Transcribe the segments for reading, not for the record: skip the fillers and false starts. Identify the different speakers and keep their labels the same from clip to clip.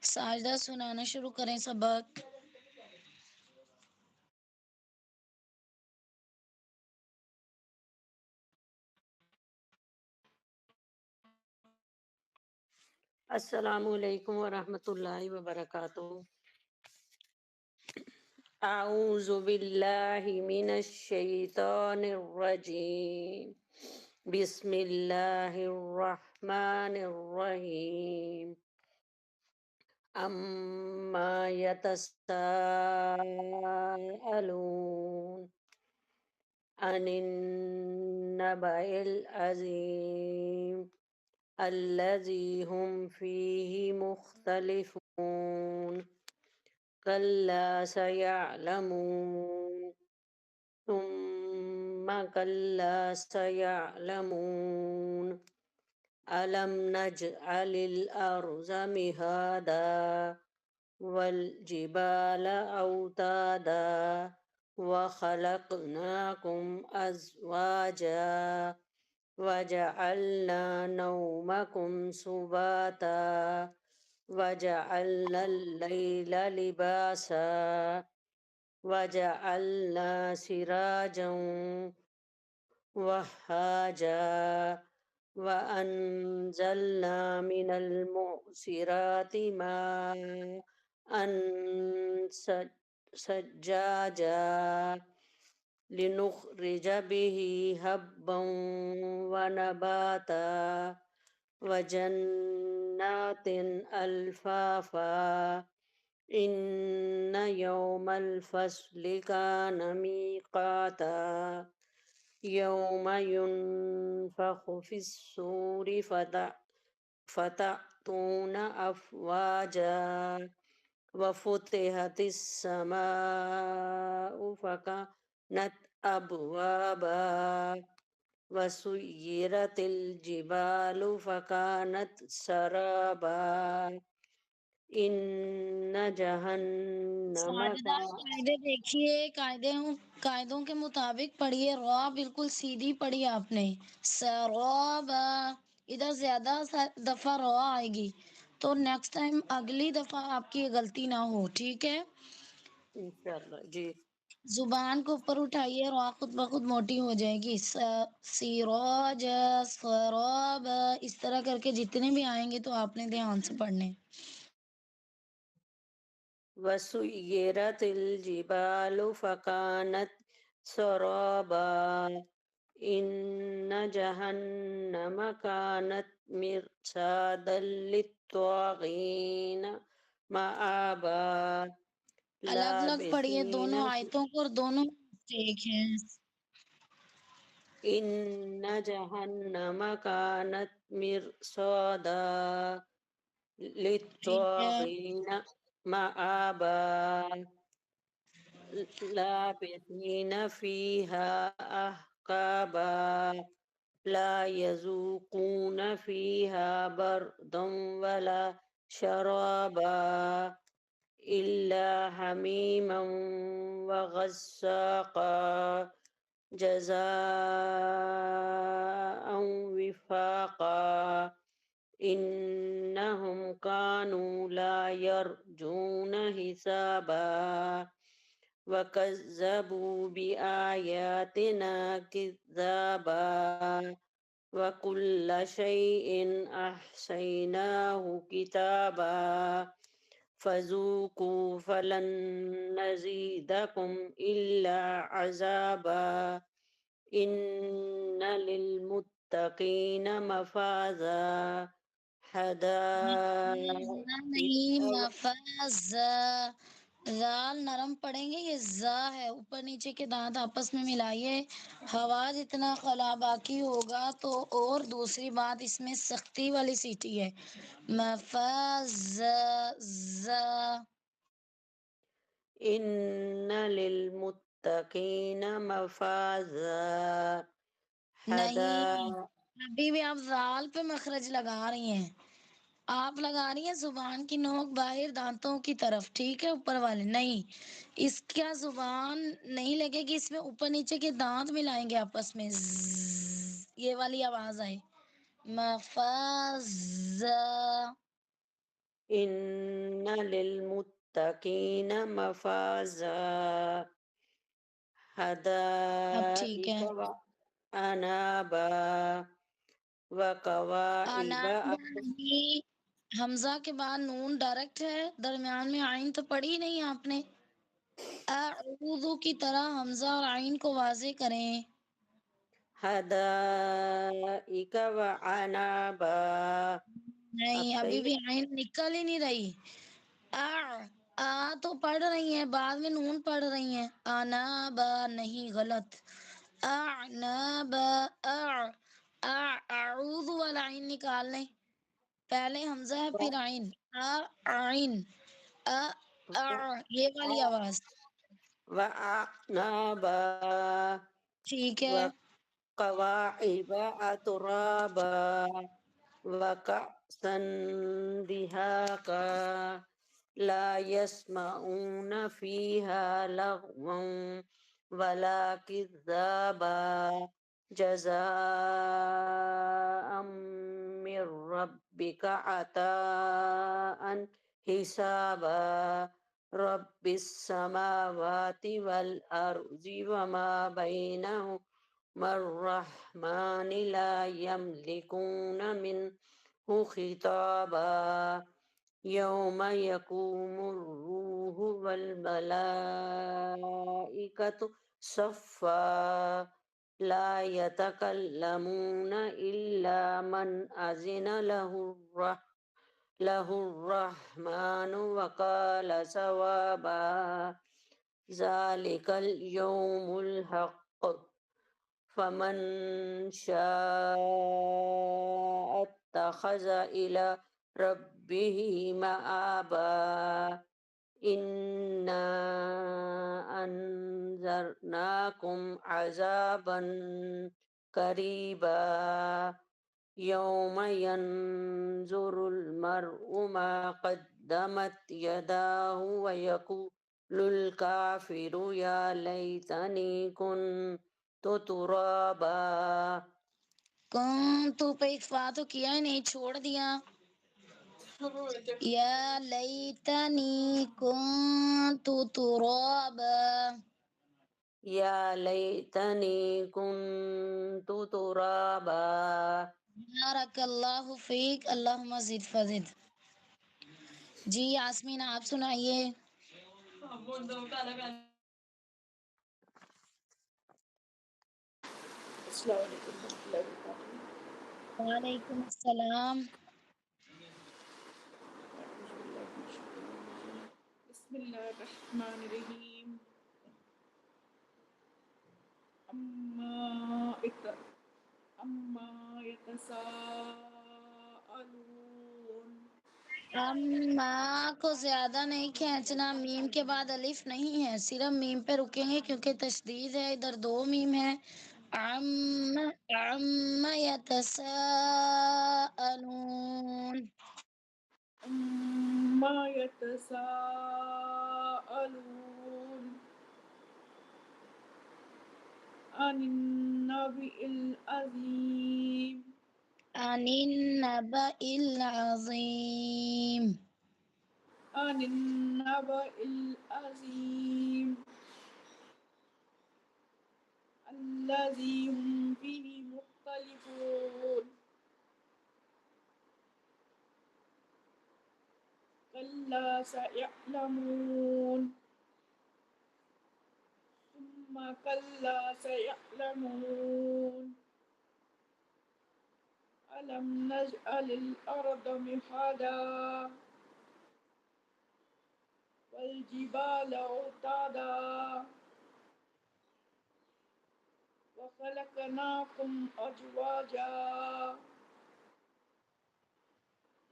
Speaker 1: ساجدہ سنانا شروع کریں سبق۔
Speaker 2: السلام علیکم ورحمۃ اللہ وبرکاتہ۔ اعوذ باللہ من الشیطان الرجیم، بسم اللہ الرحمن الرحیم۔ اما یتساءلون عن النبأ العظیم الذی هم فیہ مختلفون، کلا سیعلمون ثم کلا سیعلمون ألم نجعل الأرض مهادا والجبال أوتادا وخلقناكم أزواجا وجعلنا نومكم سباتا وجعلنا الليل لباسا وجعلنا سراجا وهاجا وأنزلنا من المعصرات ماء ثجاجا لنخرج به حبا ونباتا وجنات ألفافا إن يوم الفصل كان ميقاتا يوم ينفخ في الصور فتأتون أفواجا وفتحت السماء فكانت أبوابا وسيرت الجبال فكانت سرابا إن جهنم
Speaker 1: ساجدہ قاعدے دیکھیے، قاعدوں کے مطابق پڑھیے، را بالکل سیدھی پڑھی آپ نے، سرابا، ادھر زیادہ دفعہ را آئے گی تو نیکسٹ ٹائم اگلی دفعہ آپ کی یہ غلطی نہ ہو، ٹھیک ہے؟
Speaker 2: انشاءاللہ جی۔
Speaker 1: زبان کو اوپر اٹھائیے، را خود بخود موٹی ہو جائے گی، سیراج، سراب، اس طرح کر کے جتنے بھی آئیں گے تو آپ نے دھیان سے پڑھنے۔
Speaker 2: وسيرت الجبال فكانت سرابا إن جهنم كانت مرصادا للطاغين مآبا
Speaker 1: الگ الگ پڑھیے
Speaker 2: لابثين
Speaker 1: دونوں آیتوں کو اور دونوں ایک ہیں۔
Speaker 2: إن جهنم كانت مرصادا
Speaker 1: ٹھیک ہے،
Speaker 2: للطاغين مآبا لابثين فيها أحقابا لا يذوقون فيها بردا ولا شرابا إلا حميما وغساقا جزاء وفاقا إنهم كانوا لا يرجون حسابا وكذبوا بآياتنا كذابا وكل شيء أحصيناه كتابا فذوقوا فلن نزيدكم إلا عذابا إن للمتقين مفازا
Speaker 1: نہیں،
Speaker 2: حدائق
Speaker 1: مفاز، زال نرم پڑھیں گے، یہ زا ہے، اوپر نیچے کے دانت آپس میں ملائیے، ہوا جتنا خلا باقی ہوگا تو، اور دوسری بات اس میں سختی والی سیٹی ہے، مفاز، زا۔
Speaker 2: إن للمتقين مفازا
Speaker 1: نہیں،
Speaker 2: حدائق
Speaker 1: ابھی بھی آپ زال پہ مخرج لگا رہی ہیں، آپ لگا رہی ہیں زبان کی نوک باہر دانتوں کی طرف، ٹھیک ہے، اوپر والے نہیں، اس کا زبان نہیں لگے گی، اس میں اوپر نیچے کے دانت ملائیں گے آپس میں، یہ والی آواز آئے، مفاز۔
Speaker 2: إن للمتقین مفازا
Speaker 1: اب ٹھیک
Speaker 2: حدائق
Speaker 1: ہے.
Speaker 2: وعنابا وکواعب
Speaker 1: نہیں، حمزہ کے بعد نون ڈائریکٹ ہے، درمیان میں عین تو پڑھی نہیں آپ نے. اعوذ کی طرح حمزہ اور عین کو واضح کریں.
Speaker 2: حدائق وعنابا.
Speaker 1: نہیں، ابھی
Speaker 2: صحیح
Speaker 1: بھی عین نکل ہی نہیں رہی. آ تو پڑھ رہی ہیں، بعد میں نون پڑھ رہی ہیں. انابا نہیں، غلط. اعنابا اعوذ والا عین نکال لیں. پہلے حمزہ ہے پھر عین. عین یہ والی آواز
Speaker 2: وعنابا
Speaker 1: ٹھیک ہے.
Speaker 2: وقواعب اترابا وكأسا دهاقا لا يسمعون فيها لغوا ولا كذابا جزاء من ربك عطاء حسابا رب السماوات والأرض وما بينهما الرحمن لا يملكون منه خطابا يوم يقوم الروح والملائكة صفا لا يتكلمون إلا من أذن له الرحمن وقال صوابا ذلك اليوم الحق فمن شاء اتخذ إلى ربه مآبا إنا أنذرناكم عذابا قريبا يوم ينظر المرء ما قدمت يداه ويقول الكافر يا ليتني كنت ترابا.
Speaker 1: کون تو پہ اکفا تو کیا ہی نہیں، چھوڑ دیا. یا لیتنی کنت ترابا.
Speaker 2: يا ليتني كنت ترابا.
Speaker 1: بارک اللہ فیک، اللہم زد فزد. جی یاسمین آپ سنائیے.
Speaker 3: السلام علیکم ورحمۃ اللہ وبرکاتہ.
Speaker 1: وعلیکم السلام.
Speaker 3: بسم اللہ الرحمن الرحیم. اما یتساءلون.
Speaker 1: اما کو زیادہ نہیں کھینچنا، میم کے بعد الف نہیں ہے، صرف میم پہ رکیں گے کیونکہ تشدید ہے، ادھر دو میم ہے. عما یتساءلون.
Speaker 3: اما یتساءلون عن النبأ العظیم.
Speaker 1: عن النبأ العظیم.
Speaker 3: عن النبأ العظیم الذی هم فیہ مختلفون. کلا سیعلمون ثم کلا سیعلمون ألم نجعل الأرض مهادا والجبال أوتادا وخلقناكم أزواجا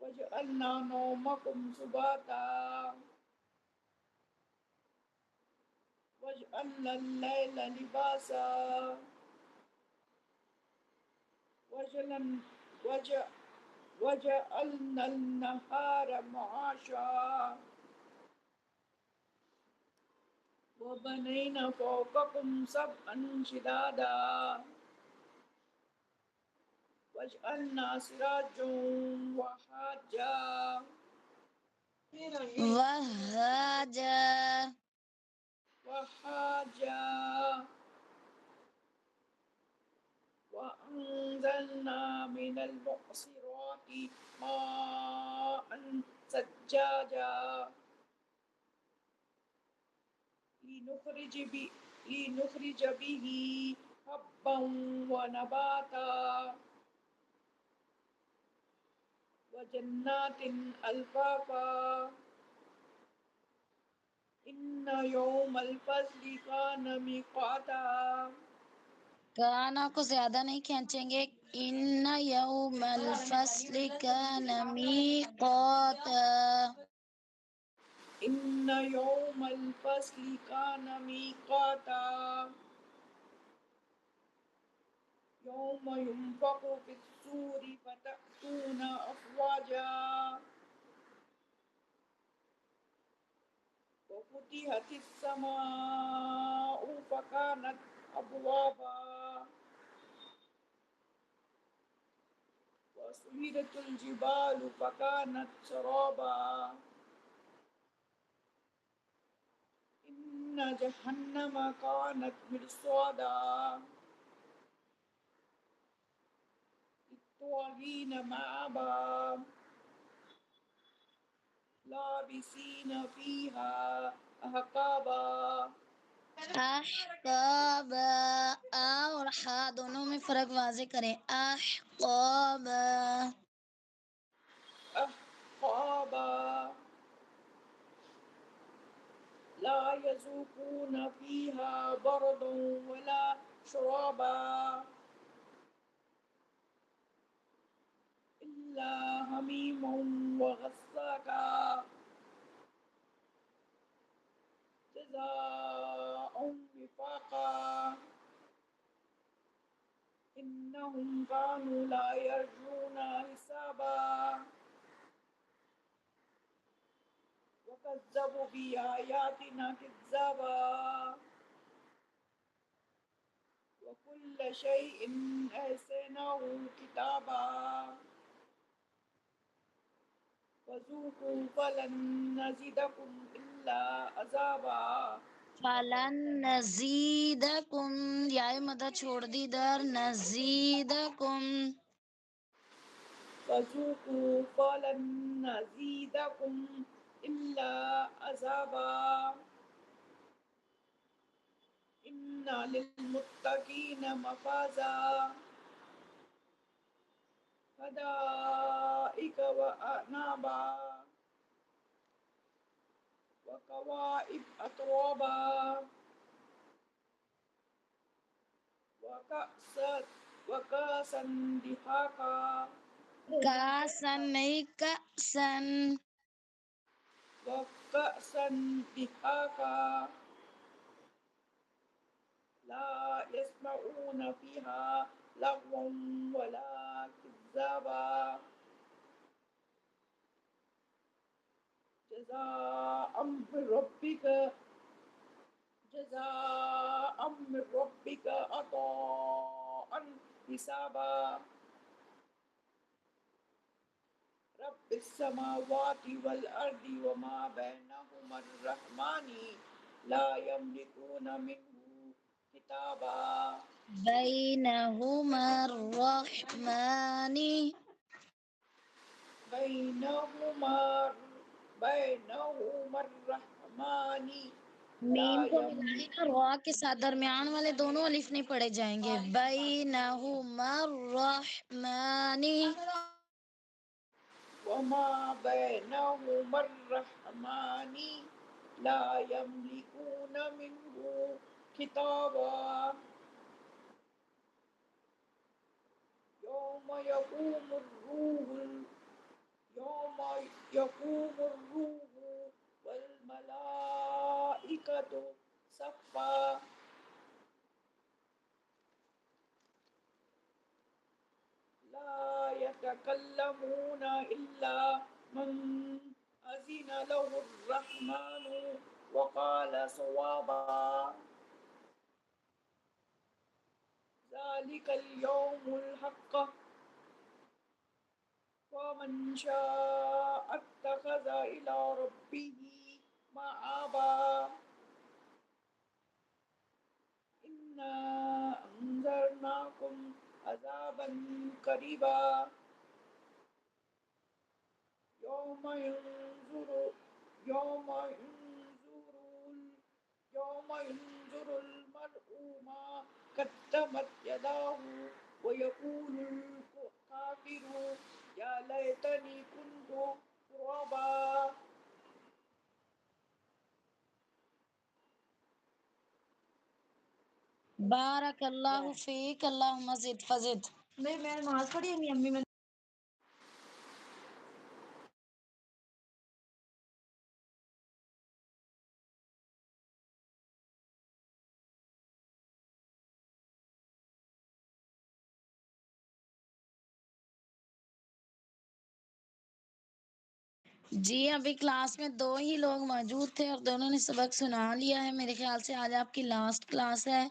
Speaker 3: وجعلنا نومكم سباتا وجعلنا الليل لباسا وجعلنا النهار معاشا وبنينا فوقكم سبعا شدادا وجعلنا سراجا وحاجا
Speaker 1: وهاجا
Speaker 3: وحاجا وأنزلنا من المعصرات ماء ثجاجا لنخرج به حبا ونباتا وجنات ألفافا إن يوم الفصل كان ميقاتا
Speaker 1: کانا کو زیادہ نہیں کھینچیں گے. ان یوم الفصل کان میقاتا.
Speaker 3: إن يوم الفصل كان ميقاتا يوم ينفخ في الصور فتأتون أفواجا وفتحت السماء فكانت أبوابا وسيرت الجبال فكانت سرابا إن جهنم كانت مرصادا للطاغين مآبا لابسين فيها أحقابا
Speaker 1: احقابا. آ اور ہا دونوں میں فرق واضح کریں. احقابا.
Speaker 3: أحقابا لا يذوقون فيها بردا ولا شرابا إلا حميما وغساقا جزاء وفاقا إنهم كانوا لا يرجون حسابا وكذبوا بآياتنا كذابا وكل شيء أحصيناه كتابا فذوقوا فلن نزيدكم إلا عذابا
Speaker 1: فلن نزیدکم. یائے مدہ چھوڑ دی در. نزیدکم.
Speaker 3: فذوقوا فلن نزيدكم إلا عذابا إن للمتقين مفازا حدائق وأعنابا وكواعب أترابا وكأسا دهاقا
Speaker 1: کاسن نہیں کأسن.
Speaker 3: وكأسا دهاقا لا يسمعون فيها لغوا ولا كذابا جزاء من ربك عطاء حسابا رب السماوات والأرض وما بينهما الرحمن لا يملكون منه كتابا
Speaker 1: بینہما الرحمن.
Speaker 3: بينهما الرحمن
Speaker 1: میم کو ملانا را کے ساتھ درمیان والے دونوں الف نہیں پڑھے جائیں گے. بینہما الرحمن.
Speaker 3: وما بينهما الرحمن لا يملكون منه كتابا يوم يقوم الروح والملائكة صفا لا يتكلمون إلا من أذن له الرحمن وقال صوابا ذلك اليوم الحق فمن شاء واتخذ إلى ربه مآبا إنا أنذرناكم عذابا قريبا يوم ينظر يوم ينظر يوم ينظر المرء ما قدمت يداه ويقول الكافر يا ليتني كنت ترابا.
Speaker 1: بارک اللہ فیک، اللہم زد فزد. میں نماز پڑھی امی میں. جی ابھی کلاس میں 2 ہی لوگ موجود تھے اور دونوں نے سبق سنا لیا ہے. میرے خیال سے آج آپ کی لاسٹ کلاس ہے.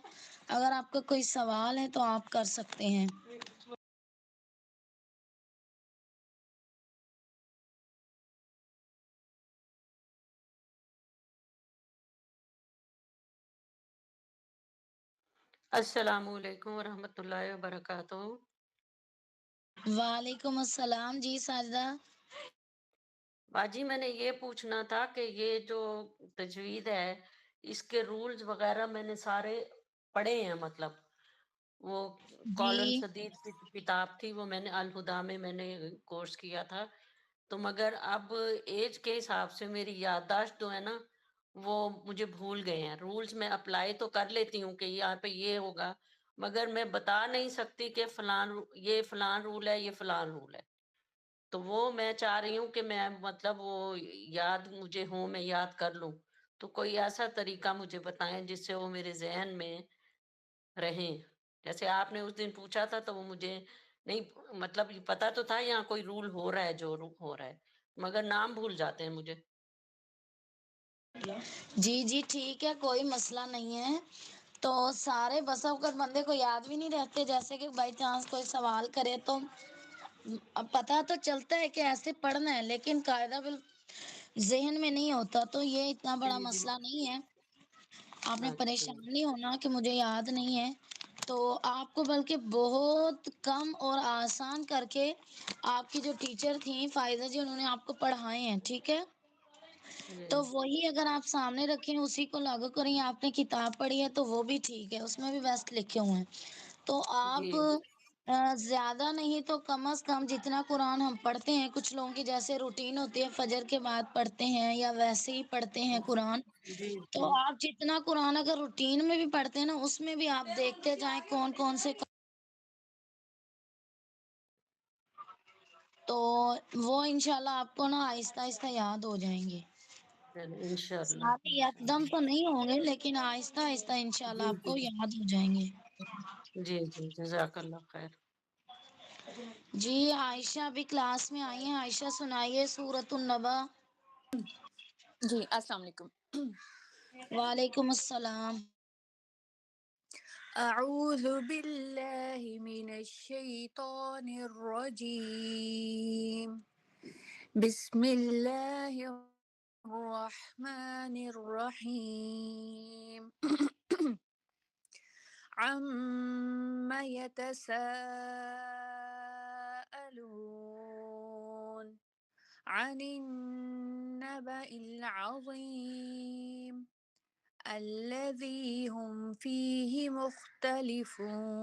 Speaker 1: اگر آپ کا کوئی سوال ہے تو آپ کر سکتے ہیں.
Speaker 2: السلام علیکم ورحمۃ اللہ وبرکاتہ.
Speaker 1: وعلیکم السلام. جی ساجدہ.
Speaker 2: باجی میں نے یہ پوچھنا تھا کہ یہ جو تجوید ہے اس کے رولز وغیرہ میں نے سارے پڑھے ہیں، مطلب وہ کالن
Speaker 1: جی
Speaker 2: سدید کی کتاب تھی، وہ میں نے الہدا میں نے کورس کیا تھا، تو مگر اب ایج کے حساب سے میری یادداشت جو ہے نا وہ مجھے بھول گئے ہیں. رولز میں اپلائی تو کر لیتی ہوں کہ یہاں پہ یہ ہوگا، مگر میں بتا نہیں سکتی کہ یہ فلان رول ہے، یہ فلان رول ہے. تو وہ میں چاہ رہی ہوں کہ میں مطلب وہ یاد مجھے ہوں، میں یاد کر لوں. تو کوئی ایسا طریقہ مجھے بتائیں جس سے وہ میرے ذہن میں رہیں. جیسے آپ نے اس دن پوچھا تھا تو وہ مجھے نہیں، مطلب پتا تو تھا یہاں کوئی رول ہو رہا ہے جو ہو رہا ہے، مگر نام بھول جاتے ہیں مجھے.
Speaker 1: جی ٹھیک ہے، کوئی مسئلہ نہیں ہے. تو سارے بسا اوقات بندے کو یاد بھی نہیں رہتے، جیسے کہ بائی چانس کوئی سوال کرے تو پتا تو چلتا ہے کہ ایسے پڑھنا ہے، لیکن قاعدہ ذہن میں نہیں ہوتا. تو یہ اتنا بڑا
Speaker 2: جی جی.
Speaker 1: مسئلہ نہیں ہے. آپ نے
Speaker 2: اچھا
Speaker 1: پریشان نہیں ہونا کہ مجھے یاد نہیں ہے. تو آپ کو بلکہ بہت کم اور آسان کر کے آپ کی جو ٹیچر تھیں فائزہ جی، انہوں نے آپ کو پڑھائے ہیں. ٹھیک ہے،
Speaker 2: جی
Speaker 1: تو وہی اگر آپ سامنے رکھیں اسی کو لاگو کریں. آپ نے کتاب پڑھی ہے تو وہ بھی ٹھیک ہے، اس میں بھی بیسٹ لکھے ہوئے ہیں. تو
Speaker 2: جی
Speaker 1: آپ زیادہ نہیں تو کم از کم جتنا قرآن ہم پڑھتے ہیں، کچھ لوگوں کی جیسے روٹین ہوتی ہے فجر کے بعد پڑھتے ہیں یا ویسے ہی پڑھتے ہیں قرآن،
Speaker 2: جی
Speaker 1: تو
Speaker 2: جی.
Speaker 1: آپ جتنا قرآن اگر روٹین میں بھی پڑھتے ہیں نا، اس میں بھی آپ دیکھتے جائیں کون کون سے، تو وہ انشاءاللہ آپ کو نا آہستہ آہستہ یاد ہو جائیں گے.
Speaker 2: انشاءاللہ
Speaker 1: ساتھ ہی یکدم تو نہیں ہوں گے، لیکن آہستہ آہستہ انشاءاللہ
Speaker 2: جی
Speaker 1: آپ
Speaker 2: جی
Speaker 1: کو یاد ہو جائیں گے.
Speaker 2: جی جی. جزاک اللہ خیر.
Speaker 1: جی عائشہ بھی کلاس میں آئی ہیں. عائشہ سنائیے سورۃ النبا.
Speaker 4: جی السلام علیکم.
Speaker 1: وعلیکم السلام.
Speaker 4: اعوذ باللہ من الشیطان الرجیم. بسم اللہ الرحمن الرحیم. عم يتساءلون عن النبأ العظيم الذي هم فيه مختلفون.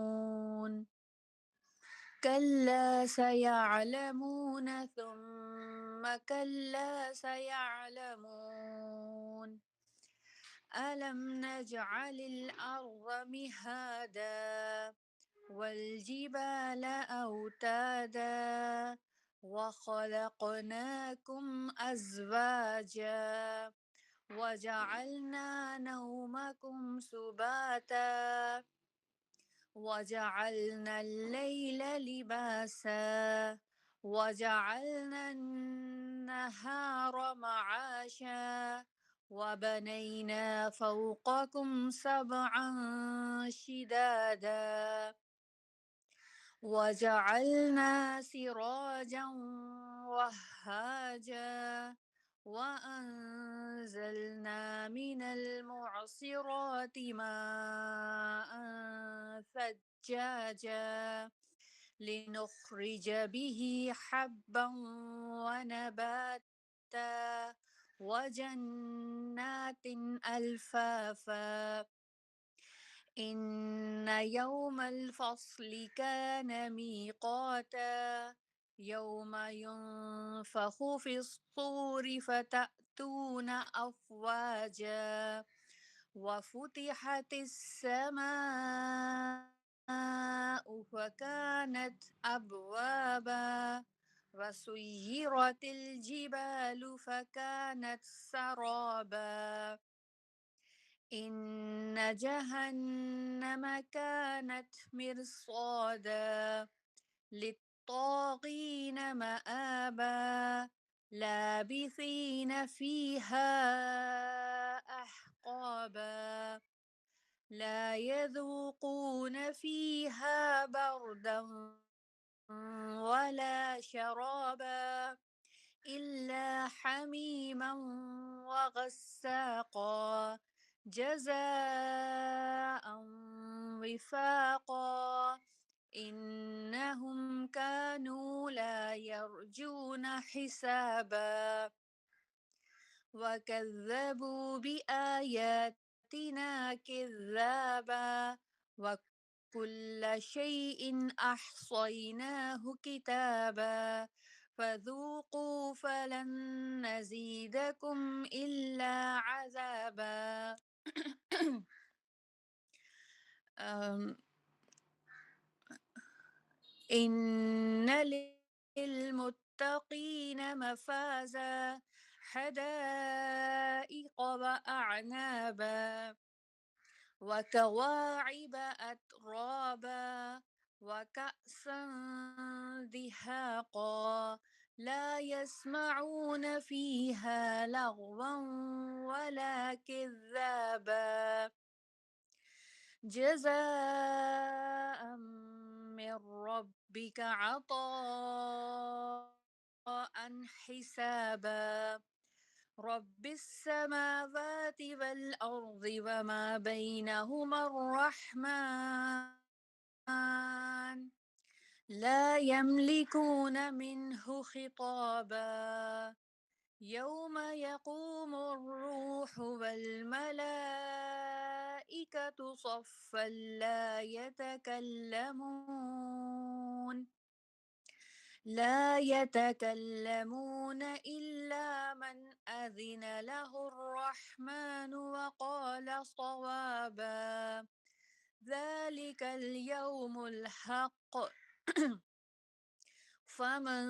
Speaker 4: كلا سيعلمون ثم كلا سيعلمون. ألم نجعل الأرض مهادا والجبال أوتادا وخلقناكم أزواجا وجعلنا نومكم سباتا وجعلنا الليل لباسا وجعلنا النهار معاشا وبنينا فوقكم سبعا شدادا وجعلنا سراجا وهاجا وأنزلنا من المعصرات ماء ثجاجا لنخرج به حبا ونباتا وجنات ألفافا إن يوم الفصل كان ميقاتا يوم ينفخ في الصور فتأتون أفواجا وفتحت السماء فكانت أبوابا وسيرت الجبال فكانت سرابا إن جهنم كانت مرصادا للطاغين مآبا لابثين فيها أحقابا لا يذوقون فيها بردا ولا شرابا إلا حميما وغساقا جزاء وفاقا إنهم كانوا لا يرجون حسابا وكذبوا بآياتنا كذابا وكل شيء أحصيناه كتابا فذوقوا فلن نزيدكم إلا عذابا إن للمتقين مفازا حدائق وأعنابا وكواعب أترابا وكأسا دهاقا لا يسمعون فيها لغوا ولا كذابا جزاء من ربك عطاء حسابا رب السماوات والأرض وما بينهما الرحمن لا يملكون منه خطابا يوم يقوم الروح والملائكة صفا لا يتكلمون إلا من أذن له الرحمن وقال صوابا ذلك اليوم الحق فمن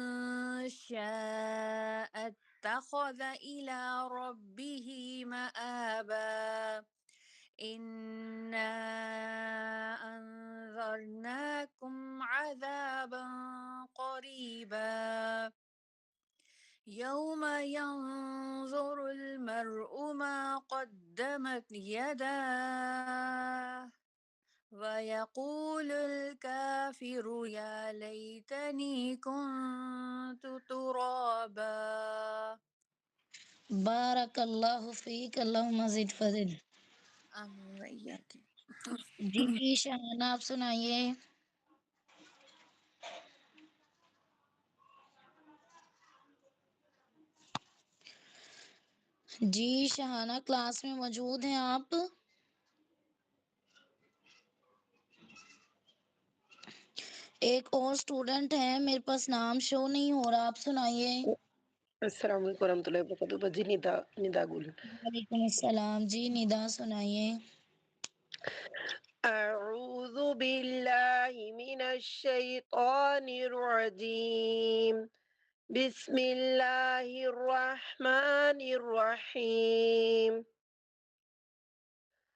Speaker 4: شاء اتخذ إلى ربه مآبا إنا أنذرناكم عذابا قريبا يوم ينظر المرء ما قدمت يداه ويقول الكافر يا ليتني كنت ترابا
Speaker 1: بارک اللہ فیک، اللہم زد فضل.
Speaker 4: آمین وإياك.
Speaker 1: جی شہانہ آپ سنائیے. جی شہانہ کلاس میں موجود ہیں آپ؟ ایک اور اسٹوڈنٹ ہے، میرے پاس نام شو نہیں ہو رہا، آپ سنائیے.
Speaker 5: السلام علیکم ورحمۃ اللہ وبرکاتہ. جی ندا گل.
Speaker 1: وعلیکم السلام. جی ندا سنائیے.
Speaker 5: اعوذ باللہ من الشیطان الرجیم. بسم اللہ الرحمن الرحیم.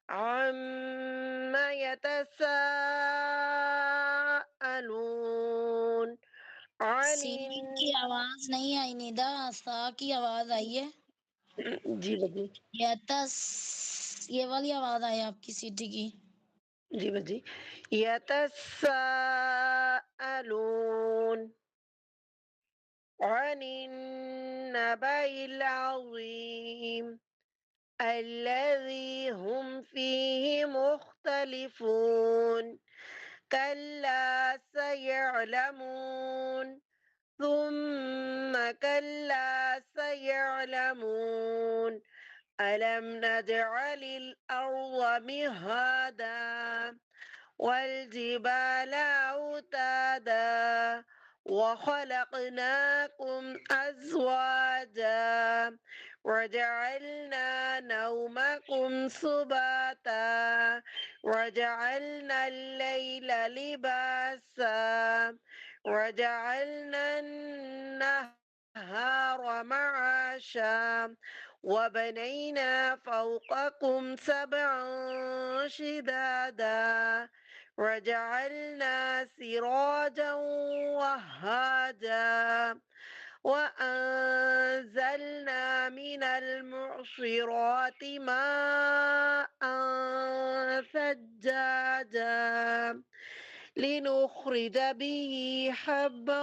Speaker 5: عم يتساءلون عن
Speaker 1: سین کی آواز نہیں آئی ندا، سا کی آواز آئی ہے.
Speaker 5: جی بجی.
Speaker 1: یتس یہ والی آواز آئی آپ کی سیٹی کی.
Speaker 5: جی بجی. یتساءلون عن النبأ العظيم الذي هم فيه مختلفون كلا سيعلمون ثم كلا سيعلمون ألم نجعل الأرض مهادا والجبال أوتادا وخلقناكم أزواجا وجعلنا نومكم سباتا وجعلنا الليل لباسا وجعلنا النهار معاشا وبنينا فوقكم سبعا شدادا وجعلنا سراجا وهاجا وأنزلنا من المعصرات ماء ثجاجا لنخرج به حبا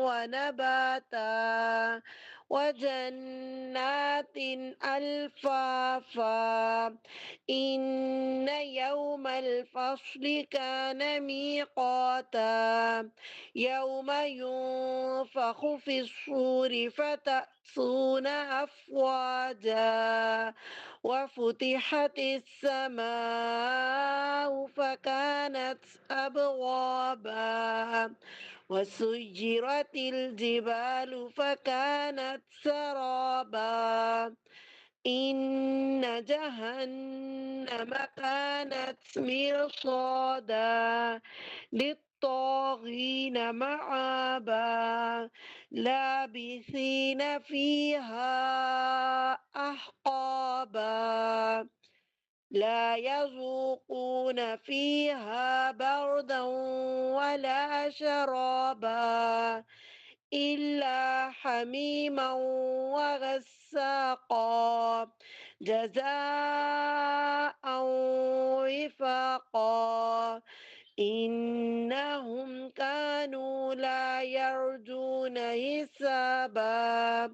Speaker 5: ونباتا وجنات ألفافا إن يوم الفصل كان ميقاتا يوم ينفخ في الصور فتأتون أفواجا وفتحت السماء فكانت أبوابا وسيرت الجبال فكانت سرابا إن جهنم كانت مرصادا للطاغين مآبا لابثين فيها أحقابا لا يذوقون فيها بردا ولا شرابا إلا حميما وغساقا جزاء وفاقا إنهم كانوا لا يرجون حسابا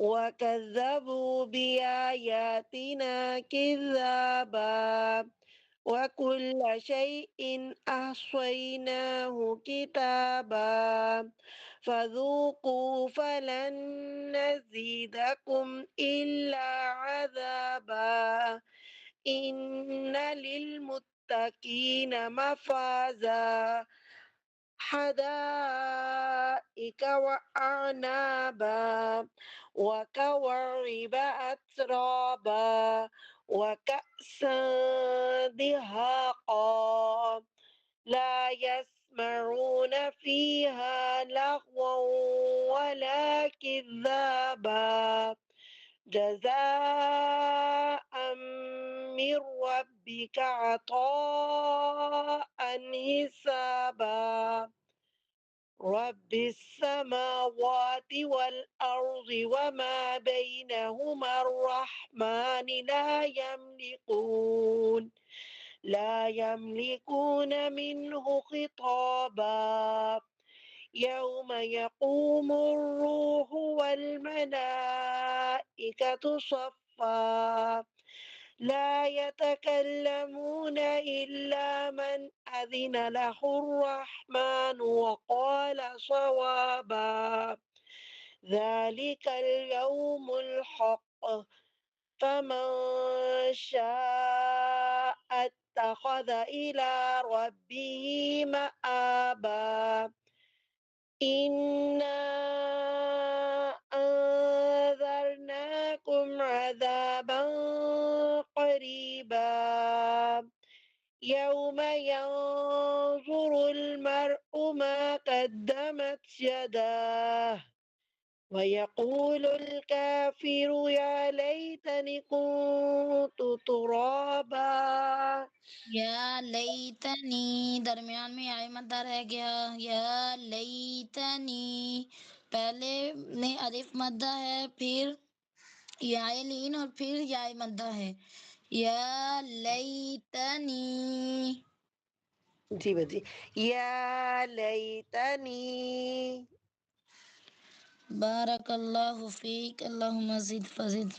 Speaker 5: وكذبوا بآياتنا كذابا وكل شيء أحصيناه كتابا فذوقوا فلن نزيدكم إلا عذابا إن للمتقين مفازا حدائق وأعنابا وكواعب أترابا وكأسا دهاقا لا يسمعون فيها لغوا ولا كذابا جزاء من ربك عطاء حسابا رب السماوات والأرض وما بينهما الرحمن لا يملكون منه خطابا يوم يقوم الروح والملائكة صفا لا يتكلمون إلا من أذن له الرحمن وقال صوابا ذلك اليوم الحق فمن شاء اتخذ إلى ربه مآبا إنا أنذرناكم عذابا قريبا يوم ينظر المرء ما قدمت يداه وَيَقُولُ الْكَافِرُ يَا لَيْتَنِي كُنتُ تُرَابًا
Speaker 1: یا لیتنی درمیان میں آئے مدہ رہ گیا، یا لیتنی پہلے میں الف مدہ ہے، پھر یا لین اور پھر یا مدہ ہے، یا لیتنی
Speaker 5: جی بجی یا لیتنی
Speaker 1: بارک اللہ فیک، اللہم زد فزد۔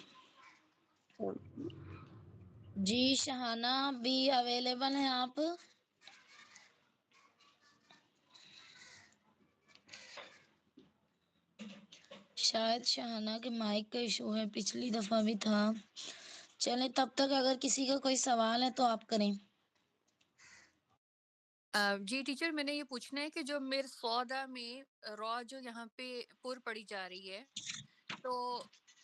Speaker 1: جی شہانہ بھی اویلیبل ہیں آپ؟ شاید شہانہ کے مائک کا ایشو ہے، پچھلی دفعہ بھی تھا۔ چلیں تب تک اگر کسی کا کوئی سوال ہے تو آپ کریں۔
Speaker 4: جی ٹیچر، میں نے یہ پوچھنا ہے کہ جو میر سودا میں را جو یہاں پہ پر پڑی جا رہی ہے، تو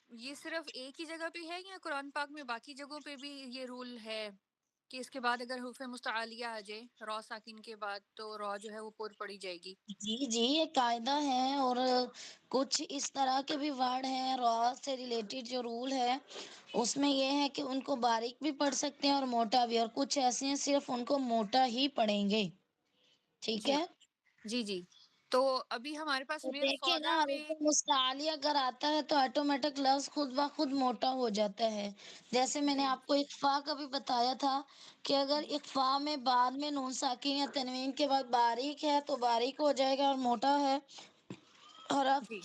Speaker 4: یہ صرف ایک ہی جگہ پہ ہے یا قرآن پاک میں باقی جگہوں پہ بھی یہ رول ہے کہ اس کے بعد اگر حروف مستعلیہ آ جائے را ساکن کے بعد تو را جو ہے وہ پر پڑی جائے گی؟
Speaker 1: جی جی یہ قاعدہ ہے، اور کچھ اس طرح کے بھی ورڈ ہیں را سے ریلیٹڈ جو رول ہے اس میں یہ ہے کہ ان کو باریک بھی پڑھ سکتے ہیں اور موٹا بھی، اور کچھ ایسے ہیں صرف ان کو موٹا ہی پڑھیں گے، ٹھیک
Speaker 4: جی
Speaker 1: ہے؟
Speaker 4: جی جی تو ابھی ہمارے پاس
Speaker 1: تو
Speaker 4: میر
Speaker 1: دیکھیں نا
Speaker 4: سودا میں
Speaker 1: حروف مستعلیہ اگر آتا ہے تو آٹومیٹک لفظ خود بخود موٹا ہو جاتا ہے۔ جیسے میں نے
Speaker 4: جی
Speaker 1: آپ کو اخفا کا بھی بتایا تھا کہ اگر اخفا میں بعد میں نون ساکن یا تنوین کے بعد باریک ہے تو باریک ہو جائے گا، اور موٹا ہے حرف
Speaker 4: جی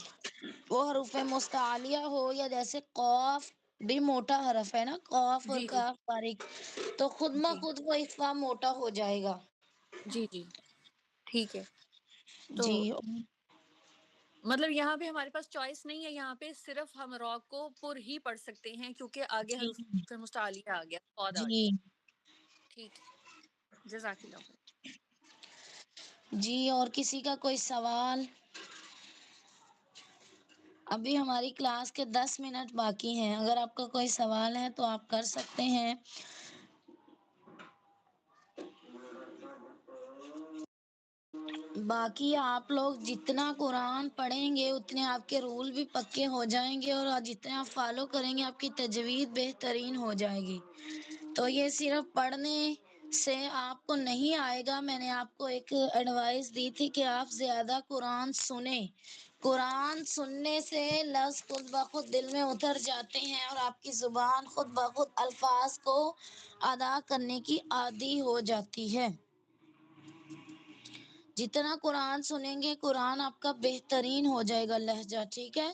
Speaker 1: وہ حروف مستعلیہ ہو، یا جیسے قاف بھی موٹا حرف ہے نا، قاف اور
Speaker 4: جی جی
Speaker 1: کاف باریک، تو خود
Speaker 4: جی
Speaker 1: بخود وہ اخفا موٹا ہو جائے گا۔
Speaker 4: جی جی ٹھیک ہے۔ تو
Speaker 1: جی
Speaker 4: مطلب یہاں پہ ہمارے پاس چوائس نہیں ہے، یہاں پہ صرف ہم را کو پر ہی پڑھ سکتے ہیں کیونکہ آگے
Speaker 1: جی
Speaker 4: حروف مستعلیہ آ گیا، سواد آ
Speaker 1: جی
Speaker 4: گیا۔ ٹھیک ہے، جزاک اللہ خیر۔
Speaker 1: جی اور کسی کا کوئی سوال؟ ابھی ہماری کلاس کے 10 منٹ باقی ہیں، اگر آپ کا کوئی سوال ہے تو آپ کر سکتے ہیں۔ باقی آپ لوگ جتنا قرآن پڑھیں گے اتنے آپ کے رول بھی پکے ہو جائیں گے، اور جتنے آپ فالو کریں گے آپ کی تجوید بہترین ہو جائے گی۔ تو یہ صرف پڑھنے سے آپ کو نہیں آئے گا، میں نے آپ کو ایک ایڈوائس دی تھی کہ آپ زیادہ قرآن سنیں۔ قرآن سننے سے لفظ خود بخود دل میں اتر جاتے ہیں اور آپ کی زبان خود بخود الفاظ کو ادا کرنے کی عادی ہو جاتی ہے۔ جتنا قرآن سنیں گے قرآن آپ کا بہترین ہو جائے گا لہجہ، ٹھیک ہے؟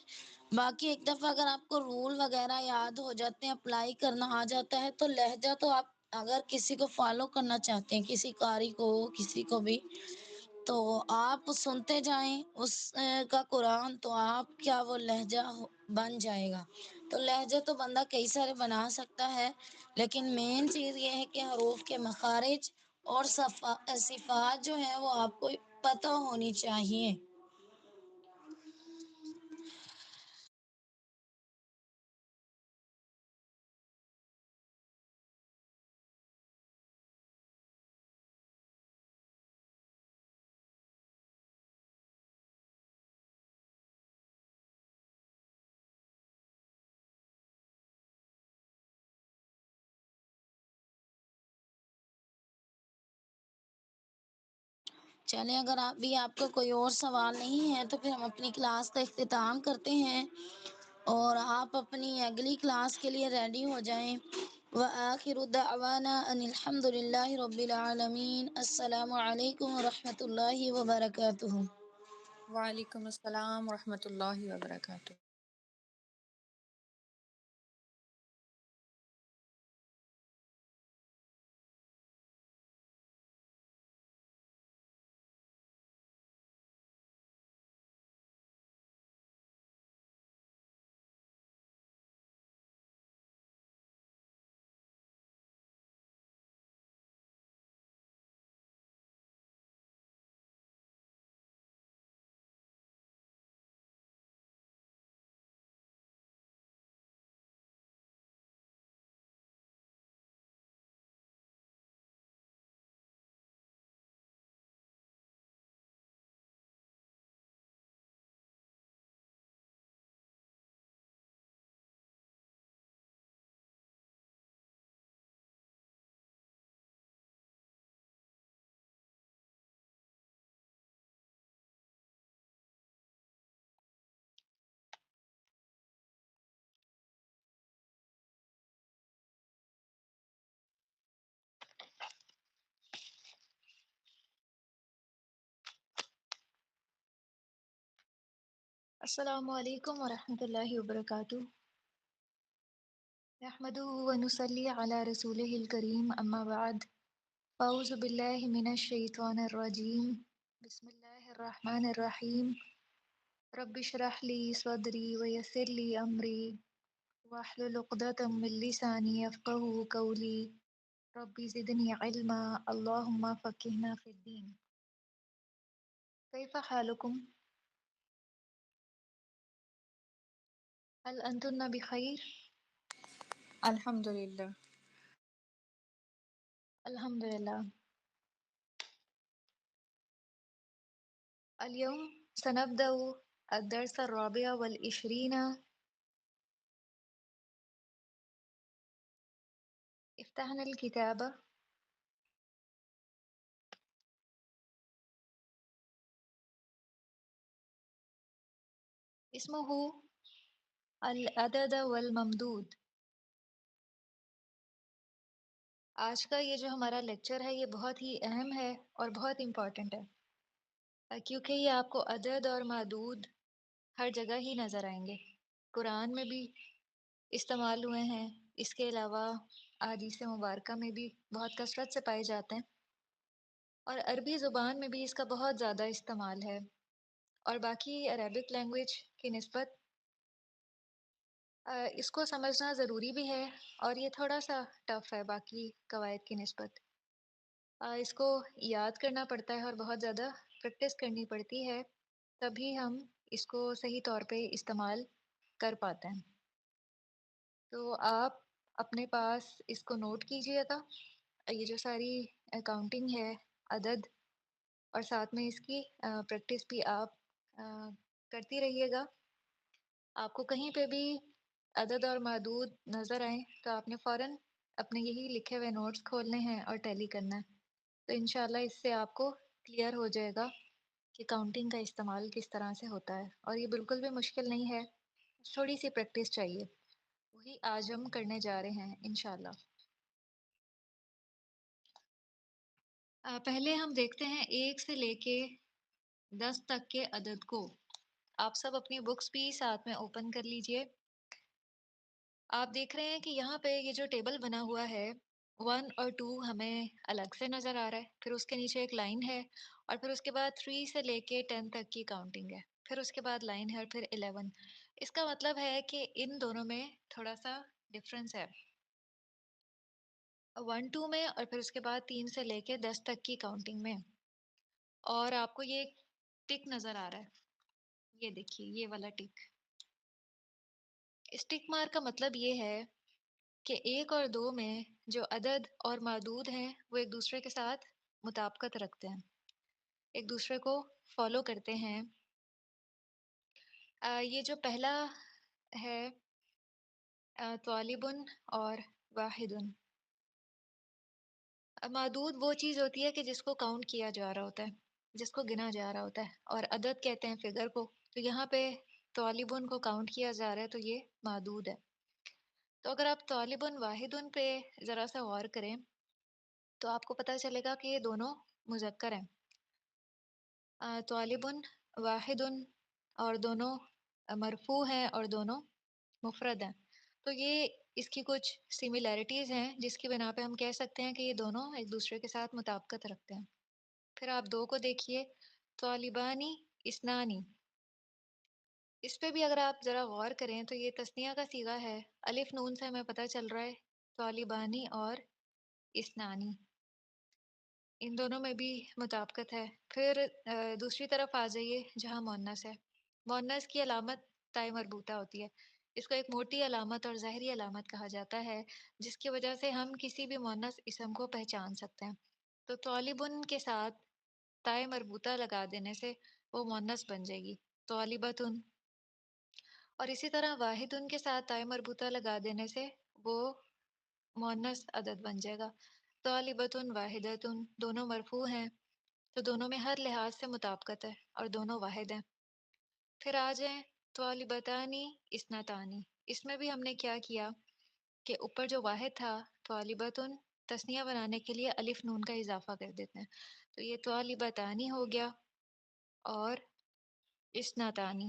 Speaker 1: باقی ایک دفعہ اگر آپ کو رول وغیرہ یاد ہو جاتے ہیں، اپلائی کرنا آ جاتا ہے، تو لہجہ تو آپ اگر کسی کو فالو کرنا چاہتے ہیں، کسی قاری کو، کسی کو بھی، تو آپ سنتے جائیں اس کا قرآن، تو آپ کیا وہ لہجہ بن جائے گا۔ تو لہجہ تو بندہ کئی سارے بنا سکتا ہے، لیکن مین چیز یہ ہے کہ حروف کے مخارج اور صفات جو ہیں وہ آپ کو پتہ ہونی چاہیے۔ چلیں اگر آپ بھی آپ کا کوئی اور سوال نہیں ہے تو پھر ہم اپنی کلاس کا اختتام کرتے ہیں، اور آپ اپنی اگلی کلاس کے لیے ریڈی ہو جائیں۔ وآخر دعوانا ان الحمد للہ رب العالمین۔ السلام علیکم ورحمۃ اللہ وبرکاتہ۔
Speaker 4: وعلیکم السلام ورحمۃ اللہ وبرکاتہ۔
Speaker 6: السلام علیکم ورحمۃ اللہ وبرکاتہ نحمده ونصلي على رسوله الكريم اما بعد اعوذ باللہ من الشیطان الرجیم بسم اللہ الرحمن الرحیم رب اشرح لي صدری ويسر لي امری واحلل عقدۃ من لسانی یفقهوا قولی رب زدنی علما اللهم فقهنا في الدین کیف حالکم هل انتن بخیر
Speaker 4: الحمدللہ.
Speaker 6: الحمدللہ. اليوم سنبدأ الدرس الرابع والعشرين. افتحنا الكتاب. اسمه العدد والممدود. آج کا یہ جو ہمارا لیکچر ہے یہ بہت ہی اہم ہے اور بہت امپورٹنٹ ہے، کیونکہ یہ آپ کو عدد اور معدود ہر جگہ ہی نظر آئیں گے. قرآن میں بھی استعمال ہوئے ہیں، اس کے علاوہ احادیث مبارکہ میں بھی بہت کثرت سے پائے جاتے ہیں، اور عربی زبان میں بھی اس کا بہت زیادہ استعمال ہے. اور باقی عربک لینگویج کی نسبت اس کو سمجھنا ضروری بھی ہے، اور یہ تھوڑا سا ٹف ہے باقی قواعد کی نسبت. اس کو یاد کرنا پڑتا ہے اور بہت زیادہ پریکٹس کرنی پڑتی ہے، تبھی ہم اس کو صحیح طور پہ استعمال کر پاتے ہیں. تو آپ اپنے پاس اس کو نوٹ کیجئے گا، یہ جو ساری کاؤنٹنگ ہے، عدد، اور ساتھ میں اس کی پریکٹس بھی آپ کرتی رہیے گا. آپ کو کہیں پہ بھی عدد اور معدود نظر آئیں تو آپ نے فوراً اپنے یہی لکھے ہوئے نوٹس کھولنے ہیں اور ٹیلی کرنا ہے. تو انشاءاللہ اس سے آپ کو کلیئر ہو جائے گا کہ کاؤنٹنگ کا استعمال کس طرح سے ہوتا ہے، اور یہ بالکل بھی مشکل نہیں ہے، تھوڑی سی پریکٹس چاہیے. وہی آج ہم کرنے جا رہے ہیں انشاءاللہ. پہلے ہم دیکھتے ہیں 1 سے لے کے 10 تک کے عدد کو. آپ سب اپنی بکس بھی ساتھ میں اوپن کر لیجئے. آپ دیکھ رہے ہیں کہ یہاں پہ یہ جو ٹیبل بنا ہوا ہے 1 اور 2 ہمیں الگ سے نظر آ رہا ہے، پھر اس کے نیچے ایک لائن ہے، اور پھر اس کے بعد 3 سے لے کے 10 تک کی کاؤنٹنگ ہے، پھر اس کے بعد لائن ہے، اور پھر 11. اس کا مطلب ہے کہ ان دونوں میں تھوڑا سا ڈفرینس ہے، 1 2 میں، اور پھر اس کے بعد 3 سے لے کے 10 تک کی کاؤنٹنگ میں. اور آپ کو یہ ٹک نظر آ رہا ہے، یہ دیکھیے یہ والا ٹک. اس ٹک مارک کا مطلب یہ ہے کہ 1 اور 2 میں جو عدد اور معدود ہیں وہ ایک دوسرے کے ساتھ مطابقت رکھتے ہیں، ایک دوسرے کو فالو کرتے ہیں. یہ جو پہلا ہے طالبن اور واحدن. معدود وہ چیز ہوتی ہے کہ جس کو کاؤنٹ کیا جا رہا ہوتا ہے، جس کو گنا جا رہا ہوتا ہے، اور عدد کہتے ہیں فگر کو. تو یہاں پہ طالبن کو کاؤنٹ کیا جا رہا ہے تو یہ معدود ہے. تو اگر آپ طالبن واحدن پہ ذرا سا غور کریں تو آپ کو پتہ چلے گا کہ یہ دونوں مذکر ہیں. طالبن واحدن، اور دونوں مرفوع ہیں اور دونوں مفرد ہیں. تو یہ اس کی کچھ سملیرٹیز ہیں جس کی بنا پہ ہم کہہ سکتے ہیں کہ یہ دونوں ایک دوسرے کے ساتھ مطابقت رکھتے ہیں. پھر آپ 2 کو دیکھیے، طالبانی اسنانی. اس پہ بھی اگر آپ ذرا غور کریں تو یہ تثنیہ کا صیغہ ہے، الف نون سے ہمیں پتہ چل رہا ہے طالبانی اور اسنانی، ان دونوں میں بھی مطابقت ہے. پھر دوسری طرف آ جائیے جہاں مؤنث ہے. مؤنث کی علامت تائے مربوطہ ہوتی ہے. اس کو ایک موٹی علامت اور ظاہری علامت کہا جاتا ہے، جس کی وجہ سے ہم کسی بھی مؤنث اسم کو پہچان سکتے ہیں. تو طالبن کے ساتھ تائے مربوطہ لگا دینے سے وہ مؤنث بن جائے گی طالبتن، اور اسی طرح واحدن کے ساتھ تائے مربوطہ لگا دینے سے وہ مؤنث عدد بن جائے گا. طالبتن واحدتن دونوں مرفوع ہیں تو دونوں میں ہر لحاظ سے مطابقت ہے اور دونوں واحد ہیں. پھر آ جائیں طالبتانی اسنتانی. اس میں بھی ہم نے کیا کیا کہ اوپر جو واحد تھا طالبتن، تثنیہ بنانے کے لیے الف نون کا اضافہ کر دیتے ہیں، تو یہ طالبتانی ہو گیا اور اسنتانی.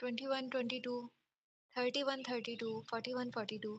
Speaker 6: 21, 22, 31, 32, 41, 42,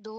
Speaker 6: 2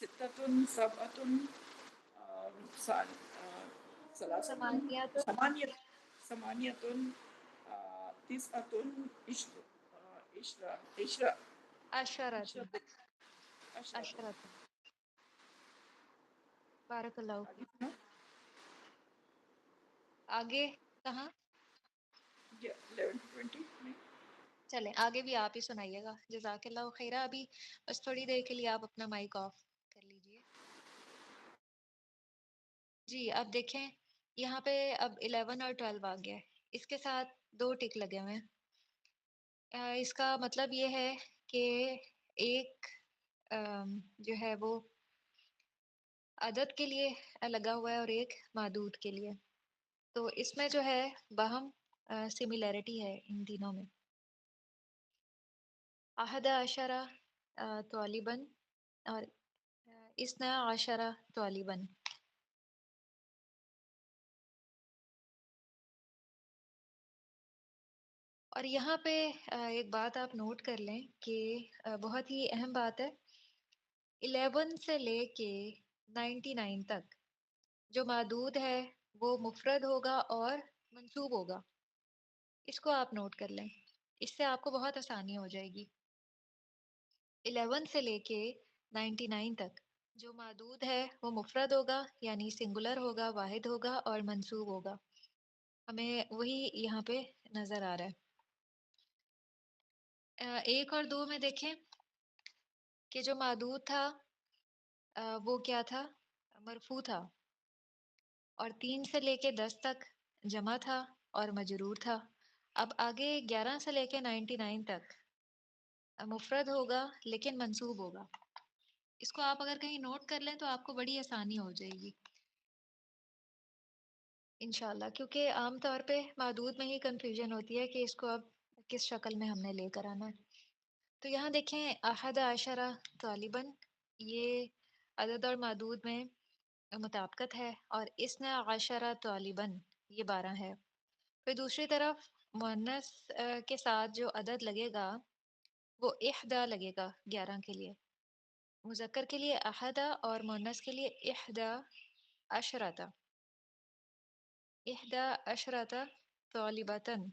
Speaker 3: ستة سبعة ثلاثة
Speaker 6: ثمانية
Speaker 3: ثمانية تسعة عشرة
Speaker 6: عشرة
Speaker 3: عشرة
Speaker 6: عشرة بارک اللہ فیک. آگے کہاں
Speaker 3: 11 20
Speaker 6: چلیں آگے بھی آپ ہی سنائیے گا. جزاک اللہ خیرہ. ابھی بس تھوڑی دیر کے لیے آپ اپنا مائک آف کر لیجئے. جی اب دیکھیں یہاں پہ اب 11 اور 12 آ گیا ہے. اس کے ساتھ 2 ٹک لگے ہوئے ہیں. اس کا مطلب یہ ہے کہ ایک جو ہے وہ عدد کے لیے لگا ہوا ہے اور ایک معدود کے لیے. تو اس میں جو ہے باہم سملیرٹی ہے ان تینوں میں. احد عشرہ طالباً اور اثنا عشرہ طالباً. اور یہاں پہ ایک بات آپ نوٹ کر لیں کہ بہت ہی اہم بات ہے. 11 سے لے کے 99 تک جو معدود ہے وہ مفرد ہوگا اور منصوب ہوگا. اس کو آپ نوٹ کر لیں. اس سے آپ کو بہت آسانی ہو جائے گی. 11 سے لے کے 99 تک جو معدود ہے وہ مفرد ہوگا یعنی سنگولر ہوگا، واحد ہوگا اور منصوب ہوگا. ہمیں وہی یہاں پہ نظر آ رہا ہے. 1 اور 2 میں دیکھیں کہ جو معدود تھا وہ کیا تھا؟ مرفوع تھا. اور 3 سے لے کے 10 تک جمع تھا اور مجرور تھا. اب آگے 11 سے لے کے 99 تک مفرد ہوگا لیکن منصوب ہوگا. اس کو آپ اگر کہیں نوٹ کر لیں تو آپ کو بڑی آسانی ہو جائے گی انشاءاللہ. کیونکہ عام طور پہ معدود میں ہی کنفیوژن ہوتی ہے کہ اس کو اب کس شکل میں ہم نے لے کر آنا ہے. تو یہاں دیکھیں احد عشرہ طالباً یہ عدد اور معدود میں مطابقت ہے اور اثنا عشرہ طالباً یہ 12 ہے. پھر دوسری طرف مؤنث کے ساتھ جو عدد لگے گا وہ احدا لگے گا 11 کے لیے. مذکر کے لیے احدا اور مؤنث کے لیے احدا عشرتا. احدا عشرتا طالبتاً.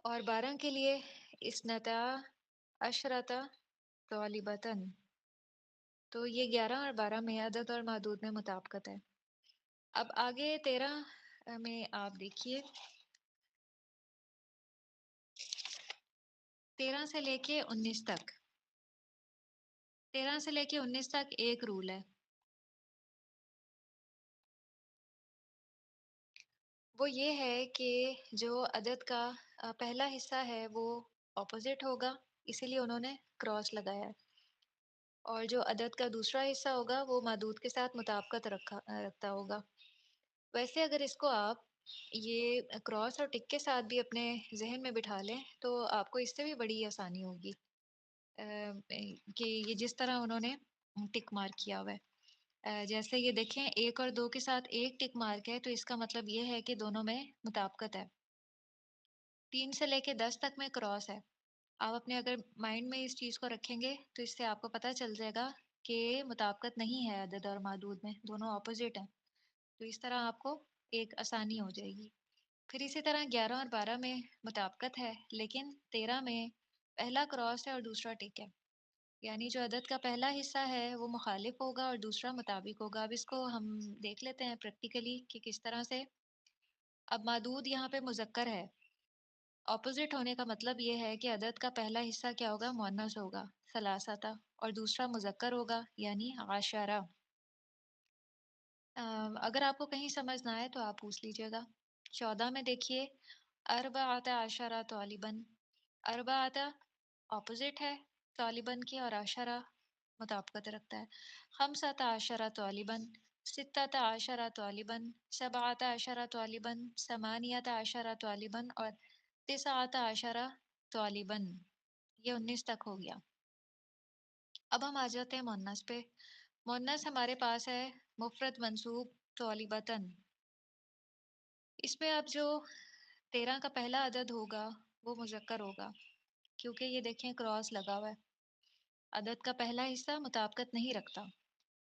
Speaker 6: اور 12 کے لیے اثنتا عشرتا طالبتاً. تو یہ 11 اور 12 میں عدد اور معدود میں مطابقت ہے. اب آگے 13 میں آپ دیکھیے 13 سے لے کے 19 تک. 13 سے لے کے 19 تک ایک رول ہے. وہ یہ ہے کہ جو عدد کا پہلا حصہ ہے وہ اپوزٹ ہوگا اسی لیے انہوں نے کراس لگایا ہے. اور جو عدد کا دوسرا حصہ ہوگا وہ معدود کے ساتھ مطابقت رکھتا ہوگا. ویسے اگر اس کو آپ یہ کراس اور ٹک کے ساتھ بھی اپنے ذہن میں بٹھا لیں تو آپ کو اس سے بھی بڑی آسانی ہوگی کہ یہ جس طرح انہوں نے ٹک مارک کیا ہوا ہے. جیسے یہ دیکھیں 1 اور 2 کے ساتھ ایک ٹک مارک ہے تو اس کا مطلب یہ ہے کہ دونوں میں مطابقت ہے. 3 سے لے کے 10 تک میں کراس ہے. آپ اپنے اگر مائنڈ میں اس چیز کو رکھیں گے تو اس سے آپ کو پتہ چل جائے گا کہ مطابقت نہیں ہے عدد اور معدود میں، دونوں اپوزٹ ہیں. تو اس طرح آپ کو ایک آسانی ہو جائے گی. پھر اسی طرح 11 اور 12 میں مطابقت ہے لیکن 13 میں پہلا کراس ہے اور دوسرا ٹک ہے. یعنی جو عدد کا پہلا حصہ ہے وہ مخالف ہوگا اور دوسرا مطابق ہوگا. اب اس کو ہم دیکھ لیتے ہیں پریکٹیکلی کہ کس طرح سے. اب معدود یہاں پہ مذکر ہے. اپوزٹ ہونے کا مطلب یہ ہے کہ عدد کا پہلا حصہ کیا ہوگا؟ مؤنث ہوگا ثلاثہ، اور دوسرا مذکر ہوگا یعنی عشرہ. اگر آپ کو کہیں سمجھ نہ آئے تو آپ پوچھ لیجئے گا. 14 میں دیکھیے اربعۃ عشرہ طالباً. اربعۃ اپوزٹ ہے طالباً کی اور عشرہ مطابقت رکھتا ہے. خمسۃ عشرہ طالباً، ستۃ عشرہ طالباً، سبعۃ عشرہ طالباً، ثمانیۃ عشرہ طالباً اور تسعۃ عشرہ طالباً. یہ 19 تک ہو گیا. اب ہم آ جاتے ہیں مؤنث پہ. مؤنث ہمارے پاس ہے مفرد منصوب طالبتاً. اس میں اب جو 13 کا پہلا عدد ہوگا وہ مذکر ہوگا کیونکہ یہ دیکھیں کراس لگا ہوا ہے. عدد کا پہلا حصہ مطابقت نہیں رکھتا،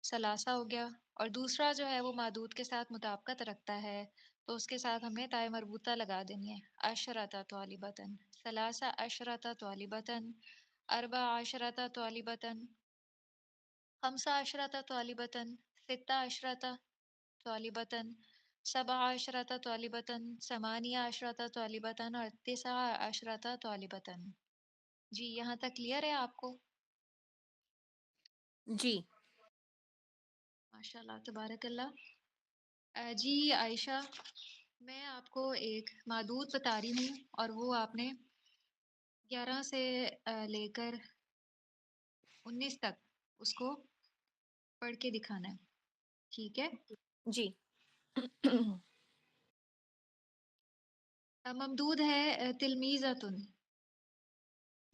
Speaker 6: ثلاثہ ہو گیا، اور دوسرا جو ہے وہ معدود کے ساتھ مطابقت رکھتا ہے، تو اس کے ساتھ ہم نے تائے مربوطہ لگا دینی ہے، عشرۃ طالبۃ، ثلاثہ عشرۃ طالبۃ، اربع عشرۃ طالبۃ، خمسہ عشرۃ طالبۃ، ستہ عشرۃ طالبۃ، سبع عشرۃ طالبۃ، ثمانیہ عشرۃ طالبۃ، اور تسع عشرۃ طالبۃ۔ جی یہاں تک کلیئر ہے آپ کو؟
Speaker 4: جی
Speaker 6: ماشاء اللہ تبارک اللہ۔ جی عائشہ، میں آپ کو ایک معدود بتا رہی ہوں، اور وہ آپ نے 11 سے لے کر 19 تک اس کو پڑھ کے دکھانا ہے، ٹھیک ہے؟
Speaker 4: جی
Speaker 6: ممدود ہے تلمیذۃن،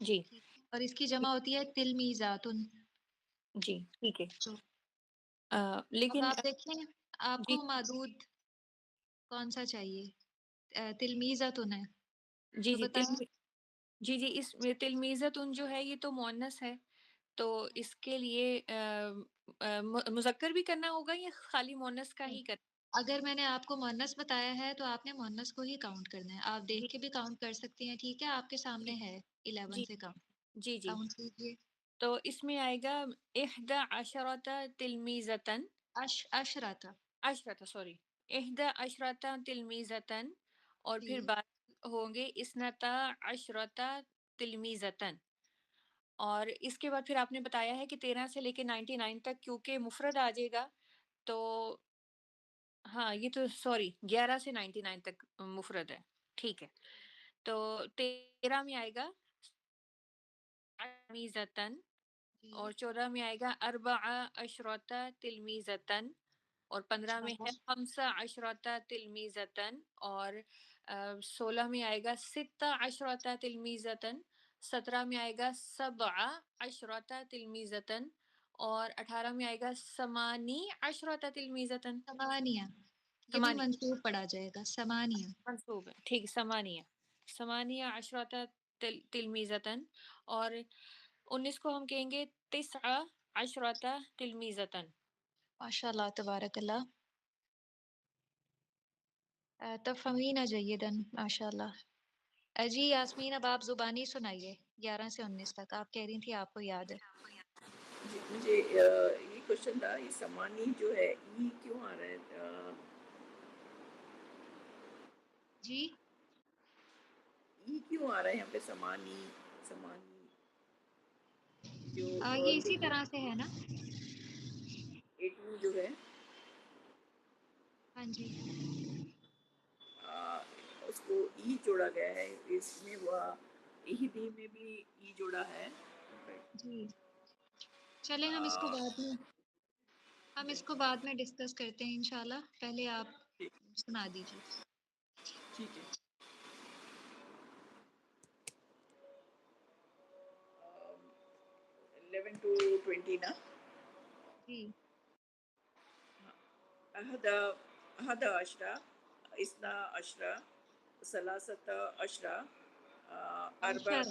Speaker 4: جی
Speaker 6: ٹھیک ہے، اور اس کی جمع ہوتی ہے تلمیذاتن۔
Speaker 4: جی ٹھیک ہے،
Speaker 6: تو اب
Speaker 4: لیکن
Speaker 6: آپ دیکھیں آپ
Speaker 4: جی
Speaker 6: کو معدود کون سا چاہیے؟ تلمیذۃن ہے
Speaker 4: جی
Speaker 6: تو
Speaker 4: جی
Speaker 6: بتائیں۔
Speaker 4: جی جی اس میں تلمیذتن جو ہے یہ تو مؤنث ہے، تو اس کے لیے مذکر بھی کرنا ہوگا یا خالی مؤنث کا ہی کرنا؟
Speaker 6: اگر میں نے آپ کو مؤنث بتایا ہے تو آپ نے مؤنث کو ہی کاؤنٹ کرنا ہے، آپ دیکھ
Speaker 4: جی
Speaker 6: کے بھی کاؤنٹ کر سکتی ہیں، ٹھیک ہے؟ آپ کے سامنے
Speaker 4: جی
Speaker 6: ہے 11
Speaker 4: جی
Speaker 6: سے کاؤنٹ
Speaker 4: جی جی
Speaker 6: کاؤنٹ کیجیے۔
Speaker 4: تو اس میں آئے گا احدى عشرة تلمیذتن،
Speaker 6: عشرۃ،
Speaker 4: عشرة سوری، احدى عشرة تلمیذتن، اور
Speaker 6: جی
Speaker 4: پھر بعد ہوں گے اثنتا عشرة تلمیذتن، اور اس کے بعد پھر آپ نے بتایا ہے کہ 13 سے لے کے 99 تک کیونکہ مفرد آ جائے گا، تو ہاں یہ تو سوری 11 سے 99 تک مفرد ہے، ٹھیک ہے، تو 13 میں آئے گا تلمیذتن،
Speaker 6: جی
Speaker 4: اور 14 میں آئے گا اربع عشرۃ تلمیذتن، اور 15 میں ہے
Speaker 6: انشاءاللہ،
Speaker 4: خمسہ عشرۃ تلمیذتن، اور 16 میں آئے گا ستہ عشرۃ تلمیذتن، 17 میں آئے گا سبع عشرۃ تلمیذتن، اور 18 میں آئے گا ثمانی عشرۃ تلمیذتن،
Speaker 6: ثمانیہ، یہ بھی
Speaker 4: ثمانی
Speaker 6: منصوب پڑھا جائے گا، ثمانیہ۔
Speaker 4: منصوب ہے، ٹھیک، ثمانیہ عشرۃ تلمیذتن، اور 19 کو ہم کہیں گے تسع عشرۃ تلمیذتن۔
Speaker 6: ماشاء اللہ تبارک اللہ، تفہمین جیداً، ماشاء اللہ۔ جی یاسمین، اب آپ زبانی سنائیے 11 سے 19 تک، آپ کہہ رہی تھی آپ کو یاد ہے۔
Speaker 3: جی مجھے یہ کوشچن تھا، یہ سمانی جو ہے ای کیوں آ رہا ہے؟
Speaker 6: جی
Speaker 3: ای کیوں آ رہا ہے یہاں پہ؟ سمانی سمانی جو
Speaker 6: یہ اسی طرح سے ہے نا؟
Speaker 3: 18 جو ہے
Speaker 6: ہاں جی،
Speaker 3: اس کو ای جوڑا گیا ہے، اس میں وہ اہدی میں بھی ای جوڑا ہے۔
Speaker 6: جی چلیں ہم اس کو بعد میں ڈسکس کرتے ہیں انشاءاللہ، پہلے آپ سنا دیجیے۔
Speaker 3: ٹھیک ہے، 11 to 20 نا؟
Speaker 6: جی
Speaker 3: أحد عشرة، اثنا عشرة، ثلاثة عشرة،
Speaker 6: عشرہ،
Speaker 3: أربعة،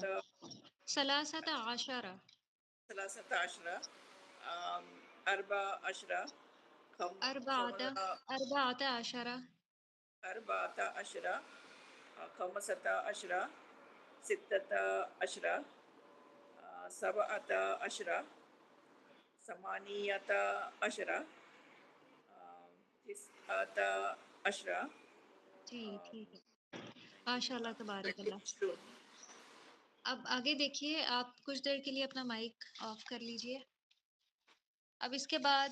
Speaker 6: ثلاثة عشرہ،
Speaker 3: ثلاثة عشرة، أربعة عشرة،
Speaker 6: اربعة، اربعة عشرہ،
Speaker 3: أربعة عشرة، خمسة عشرة، ستة عشرة، سبعة عشرة، ثمانية عشرة، تسعة عشرة،
Speaker 6: جی ٹھیک ہے، ماشاء اللہ تبارک اللہ۔ اب آگے دیکھیے، آپ کچھ دیر کے لیے اپنا مائک آف کر لیجئے۔ اب اس کے بعد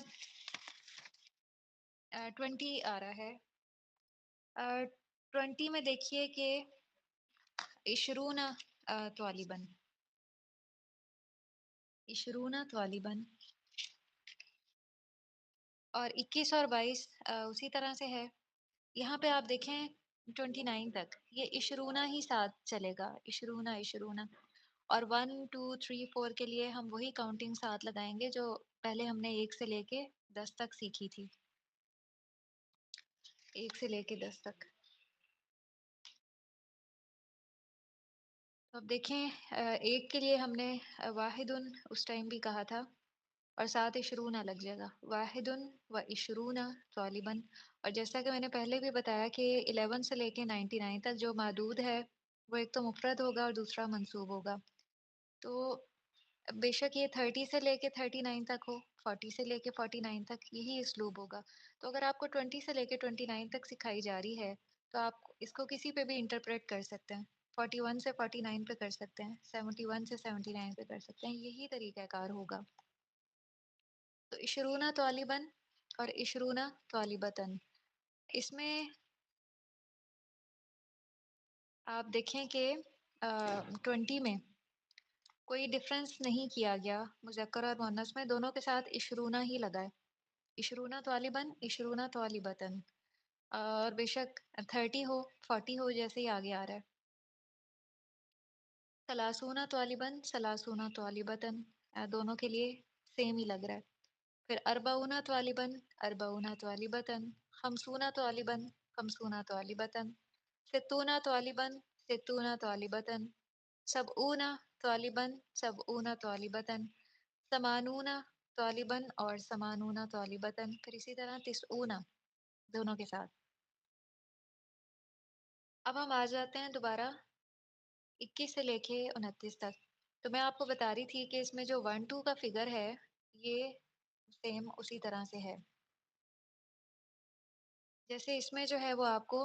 Speaker 6: 20 آ رہا ہے۔ 20 میں دیکھیے کہ عشرون طالباً، عشرون طالباً، اور 21 اور 22 اسی طرح سے ہے۔ یہاں پہ آپ دیکھیں 29 تک یہ عشرونہ ہی ساتھ چلے گا، عشرونہ عشرونہ، اور 1 2 3 4 کے لیے ہم وہی کاؤنٹنگ ساتھ لگائیں گے جو پہلے ہم نے 1 سے لے کے 10 تک سیکھی تھی، 1 سے لے کے 10 تک۔ اب دیکھیں ایک کے لیے ہم نے واحد اس ٹائم بھی کہا تھا اور ساتھ عشرون لگ جائے گا، واحد و عشرون طالباً. اور جیسا کہ میں نے پہلے بھی بتایا کہ 11 سے لے کے 99 تک جو معدود ہے وہ ایک تو مفرد ہوگا اور دوسرا منصوب ہوگا. تو بے شک یہ 30 سے لے کے 39 تک ہو، 40 سے لے کے 49 تک، یہی اسلوب ہوگا. تو اگر آپ کو 20 سے لے کے 29 تک سکھائی جا رہی ہے تو آپ اس کو کسی پہ بھی انٹرپریٹ کر سکتے ہیں. 41 سے 49 پہ کر سکتے ہیں، 71 سے 79 پہ کر سکتے ہیں، یہی طریقہ کار ہوگا. تو عشرونہ طالباً اور عشرونہ طالبتاً، اس میں آپ دیکھیں کہ 20 میں کوئی ڈفرنس نہیں کیا گیا مذکر اور مؤنث میں، دونوں کے ساتھ عشرونہ ہی لگا ہے. عشرونہ طالباً، عشرونہ طالبتاً. اور بے شک 30 ہو 40 ہو جیسے ہی آگے آ رہا ہے. ثلاثون طالباً، ثلاثون طالبتاً، دونوں کے لیے سیم ہی لگ رہا ہے. پھر اربعون طالباً، اربعون طالبتاً، خمسون طالباً، خمسون طالبتاً، ستون طالباً، ستون طالبتاً، سبعون طالباً، سبعون طالبتاً، ثمانون طالباً اور ثمانون طالبتاً. پھر اسی طرح تسعون دونوں کے ساتھ. اب ہم آ جاتے ہیں دوبارہ 21 سے لے کے 29 تک. تو میں آپ کو بتا رہی تھی کہ اس میں جو 1 2 کا فگر ہے یہ سیم اسی طرح سے ہے. جیسے اس میں جو ہے وہ آپ کو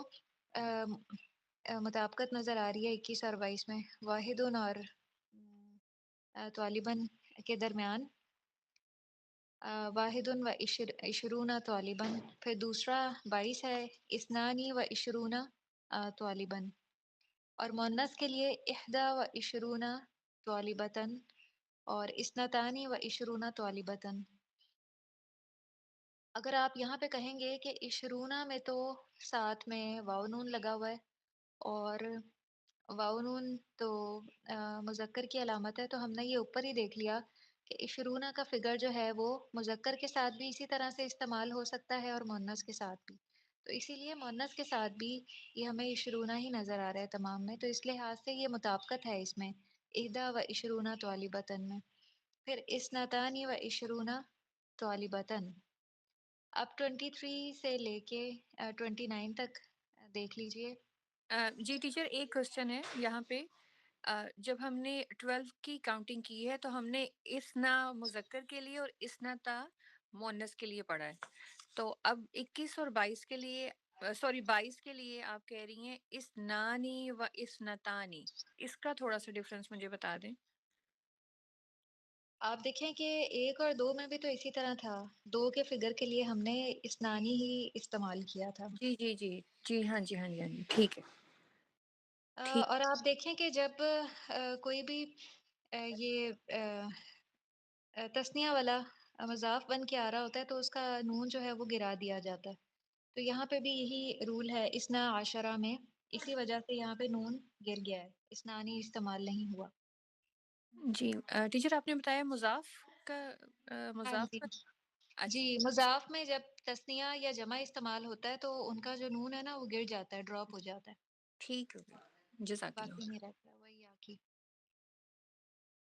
Speaker 6: مطابقت نظر آ رہی ہے 21 اور 22 میں، واحد اور طالباً کے درمیان واحد و عشرون طالباً. پھر دوسرا 22 ہے اثنانی و عشرون طالباً. اور مؤنث کے لیے احدا و عشرون طالبتاً اور اثنتانی و عشرون طالبتاً. اگر آپ یہاں پہ کہیں گے کہ عشرونہ میں تو ساتھ میں واو نون لگا ہوا ہے اور واو نون تو مذکر کی علامت ہے، تو ہم نے یہ اوپر ہی دیکھ لیا کہ عشرونہ کا فگر جو ہے وہ مذکر کے ساتھ بھی اسی طرح سے استعمال ہو سکتا ہے اور مؤنث کے ساتھ بھی. تو اسی لیے مؤنث کے ساتھ بھی یہ ہمیں عشرونہ ہی نظر آ رہا ہے تمام میں، تو اس لحاظ سے یہ مطابقت ہے اس میں احدا و عشرونہ طالبتاً میں. پھر اثنتانی و عشرونہ طالبتاً. اب 23 سے لے کے 29 تک دیکھ لیجئے.
Speaker 4: جی ٹیچر، ایک کوشچن ہے یہاں پہ. جب ہم نے 12 کی کاؤنٹنگ کی ہے تو ہم نے اسنا مذکر کے لیے اور اسنتا مؤنث کے لیے پڑھا ہے. تو اب 21 اور 22 کے لیے، سوری 22 کے لیے آپ کہہ رہی ہیں اسنانی و اسنتانی. اس کا تھوڑا سا ڈفرنس مجھے بتا دیں.
Speaker 6: آپ دیکھیں کہ 1 اور 2 میں بھی تو اسی طرح تھا، 2 کے فگر کے لیے ہم نے اسنانی ہی استعمال کیا تھا.
Speaker 4: جی جی جی جی، ہاں جی ہاں جی ہاں جی، ٹھیک ہے ٹھیک.
Speaker 6: اور آپ دیکھیں کہ جب کوئی بھی یہ تثنیہ والا مضاف بن کے آ رہا ہوتا ہے تو اس کا نون جو ہے وہ گرا دیا جاتا ہے. تو یہاں پہ بھی یہی رول ہے اسنا عشرہ میں، اسی وجہ سے یہاں پہ نون گر گیا ہے، اسنانی استعمال نہیں ہوا.
Speaker 4: جی ٹیچر، آپ نے بتایا مضاف کا
Speaker 6: ہاں
Speaker 4: مضاف
Speaker 6: جی
Speaker 4: کا.
Speaker 6: جی،
Speaker 4: اچھا
Speaker 6: مضاف میں جب تثنیہ یا جمع استعمال ہوتا ہے تو ان کا جو نون ہے نا وہ گر جاتا ہے، ڈراپ ہو جاتا ہے،
Speaker 4: ٹھیک ہے، جزاک
Speaker 6: باقی
Speaker 4: اللہ.
Speaker 6: نہیں رہتا ہے، وہی آخی.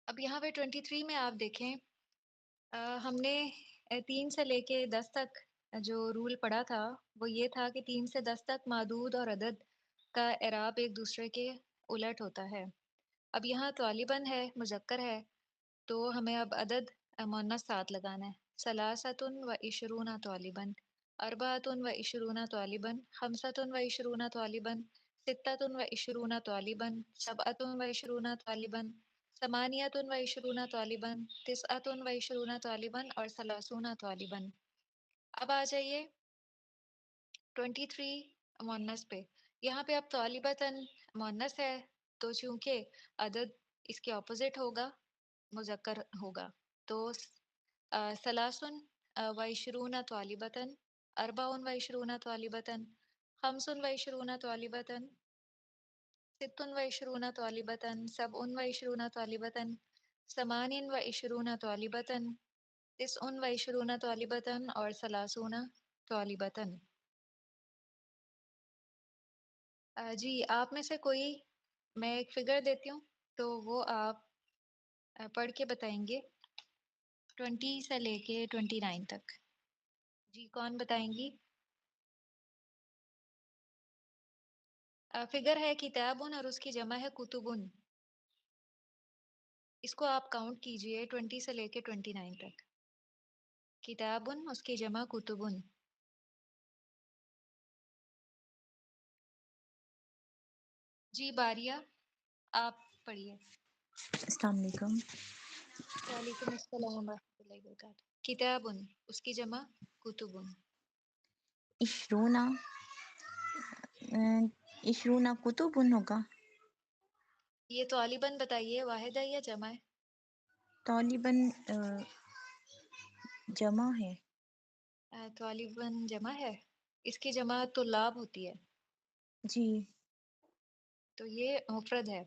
Speaker 6: اب یہاں پہ 23 میں آپ دیکھیں ہم نے 3 سے لے کے 10 تک جو رول پڑھا تھا وہ یہ تھا کہ 3 سے 10 تک معدود اور عدد کا اعراب ایک دوسرے کے الٹ ہوتا ہے. اب یہاں طالباً ہے، مذکر ہے، تو ہمیں اب عدد مؤنث ساتھ لگانا ہے. ثلاثۃ و عشرون طالباً، اربعۃ و عشرون طالباً، خمسۃ و عشرون طالباً، ستۃ و عشرون طالباً، سبعۃ و عشرون طالباً، ثمانیۃ و عشرون طالباً، تسعۃ و عشرون طالباً اور ثلاثون طالباً. اب آ جائیے 23 مؤنث پہ. یہاں پہ اب طالبتاً مؤنث ہے تو چونکہ عدد اس کے اپوزٹ ہوگا، مذکر ہوگا، تو ثلاثن و عشرون طالبتاً، اربعون و عشرون طالبتاً، خمسن و عشرون طالبتاً، ستن و عشرون طالبتاً، سبعن و عشرون طالبتاً، ثمانین و عشرون طالبتاً، تسعن و عشرون طالبتاً اور ثلاثون طالبتاً. جی آپ میں سے کوئی، میں ایک فگر دیتی ہوں تو وہ آپ پڑھ کے بتائیں گے 20 سے لے کے 29 تک. جی کون بتائیں گی؟ فگر ہے کتابن اور اس کی جمع ہے کتبن. اس کو آپ کاؤنٹ کیجئے 20 سے لے کے 29 تک. کتابن اس کی جمع کتبن. جی باریہ آپ پڑھیے.
Speaker 7: السلام علیکم.
Speaker 6: وعلیکم السلام ورحمۃ اللہ وبرکاتہ. کتابن اس کی جمع کتبن.
Speaker 7: عشرون عشرون کتب ہوگا.
Speaker 6: یہ طالباً بتائیے واحد ہے یا جمع ہے؟
Speaker 7: طالباً جمع ہے.
Speaker 6: طالباً جمع ہے. اس کی جمع طلاب ہوتی ہے.
Speaker 7: جی
Speaker 6: تو یہ مفرد ہے.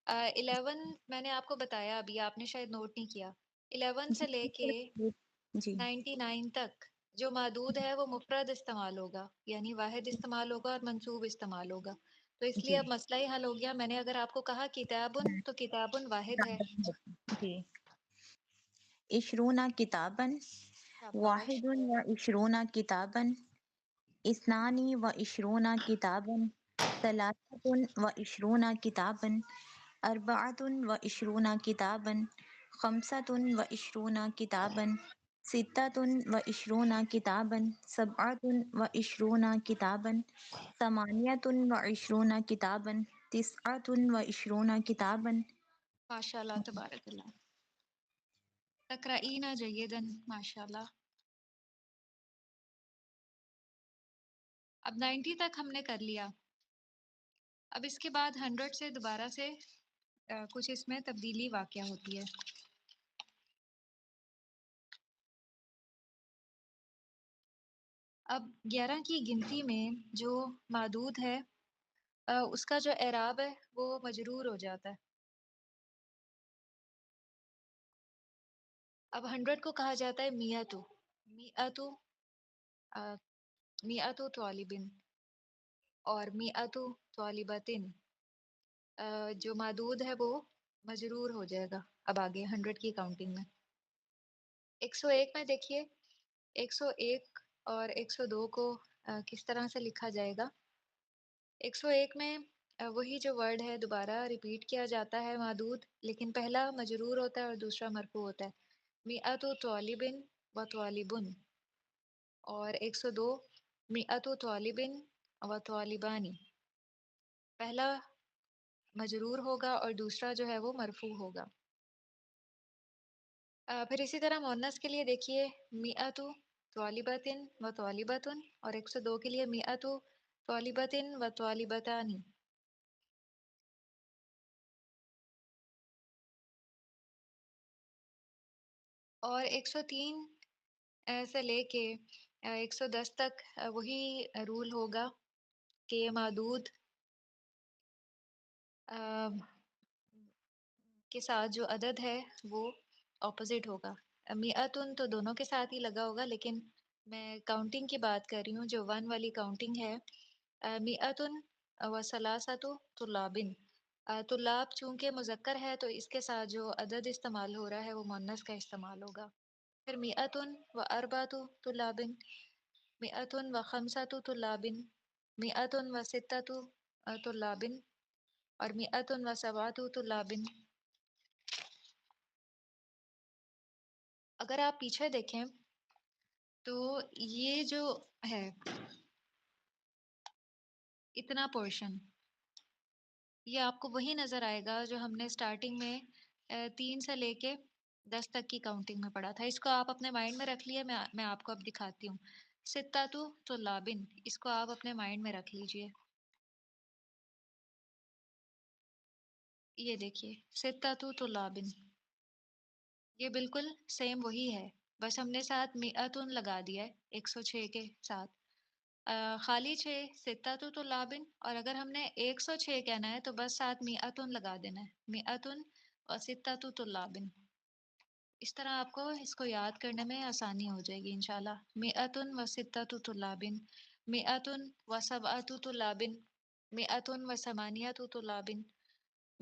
Speaker 6: 11 میں نے آپ کو بتایا ابھی آپ نے شاید نوٹ نہیں کیا. 11 سے لے کے
Speaker 7: جی
Speaker 6: 99 تک جو معدود ہے وہ مفرد استعمال ہوگا یعنی واحد استعمال ہوگا اور منصوب استعمال ہوگا. تو اس لیے
Speaker 7: جی
Speaker 6: اب مسئلہ ہی حل ہو گیا. میں نے اگر آپ کو کہا کتابن تو کتابن واحد ہے.
Speaker 7: جی. عشرون کتاباً
Speaker 6: شاباش.
Speaker 7: واحد و عشرون کتاباً اثنان و عشرون کتاباً ثلاثة و عشرون کتاباً أربعة و عشرون کتاباً خمسة و عشرون کتاباً ستة و عشرون کتاباً سبعة و عشرون کتاباً ثمانية و عشرون کتاباً تسعة و عشرون کتاباً.
Speaker 6: ماشاء اللہ تبارک اللہ. تقرئین جیداً ماشاء اللہ. اب 90 تک ہم نے کر لیا. اب اس کے بعد 100 سے دوبارہ سے کچھ اس میں تبدیلی واقع ہوتی ہے. اب 11 کی گنتی میں جو معدود ہے اس کا جو اعراب ہے وہ مجرور ہو جاتا ہے. اب 100 کو کہا جاتا ہے میاتو. میاتو میاتو طالبن اور میاتو طالبتن. جو معدود ہے وہ مجرور ہو جائے گا. اب آگے 100 کی کاؤنٹنگ میں 101 میں دیکھیے 101 اور 102 کو کس طرح سے لکھا جائے گا. 101 میں وہی جو ورڈ ہے دوبارہ ریپیٹ کیا جاتا ہے معدود لیکن پہلا مجرور ہوتا ہے اور دوسرا مرفوع ہوتا ہے. میعۃ طالبن و طالبن. اور 102 میعۃ طالبن و طالبانی. پہلا مجرور ہوگا اور دوسرا جو ہے وہ مرفوع ہوگا. پھر اسی طرح مؤنث کے لیے دیکھیے میعۃ طالبتن و طالبتن اور 102 کے لیے میعۃ طالبتن و طالبتانی. اور 103 سے لے کے 110 تک وہی رول ہوگا کہ معدود کے ساتھ جو عدد ہے وہ اپوزٹ ہوگا. میعتن تو دونوں کے ساتھ ہی لگا ہوگا لیکن میں کاؤنٹنگ کی بات کر رہی ہوں جو 1 والی کاؤنٹنگ ہے. میعتن و ثلاثۃ طلابن. طلاب چونکہ مذکر ہے تو اس کے ساتھ جو عدد استعمال ہو رہا ہے وہ مؤنث کا استعمال ہوگا. پھر میعتن و اربعۃ طلابن. میعتن و خمسۃ طلابن. میعتن و ستۃ طلابن اور میعتن و سبعۃ طلابن. اگر آپ پیچھے دیکھیں تو یہ جو ہے اتنا پورشن یہ آپ کو وہی نظر آئے گا جو ہم نے سٹارٹنگ میں 3 سے لے کے 10 تک کی کاؤنٹنگ میں پڑھا تھا. اس کو آپ اپنے مائنڈ میں رکھ لیے. میں آپ کو اب دکھاتی ہوں. ستۃ طلابن اس کو آپ اپنے مائنڈ میں رکھ لیجئے. یہ دیکھیے ستۃ طلابن یہ بالکل سیم وہی ہے بس ہم نے ساتھ میعتن لگا دیا ہے 106 کے ساتھ. خالی 6 ستۃ طلابن اور اگر ہم نے 106 کہنا ہے تو بس ساتھ میعتن لگا دینا ہے. میعتن و ستۃ طلابن. اس طرح آپ کو اس کو یاد کرنے میں آسانی ہو جائے گی انشاءاللہ. میعتن و ستۃ طلابن. میعتن و سبعۃ طلابن. میعتن و ثمانیۃ طلابن.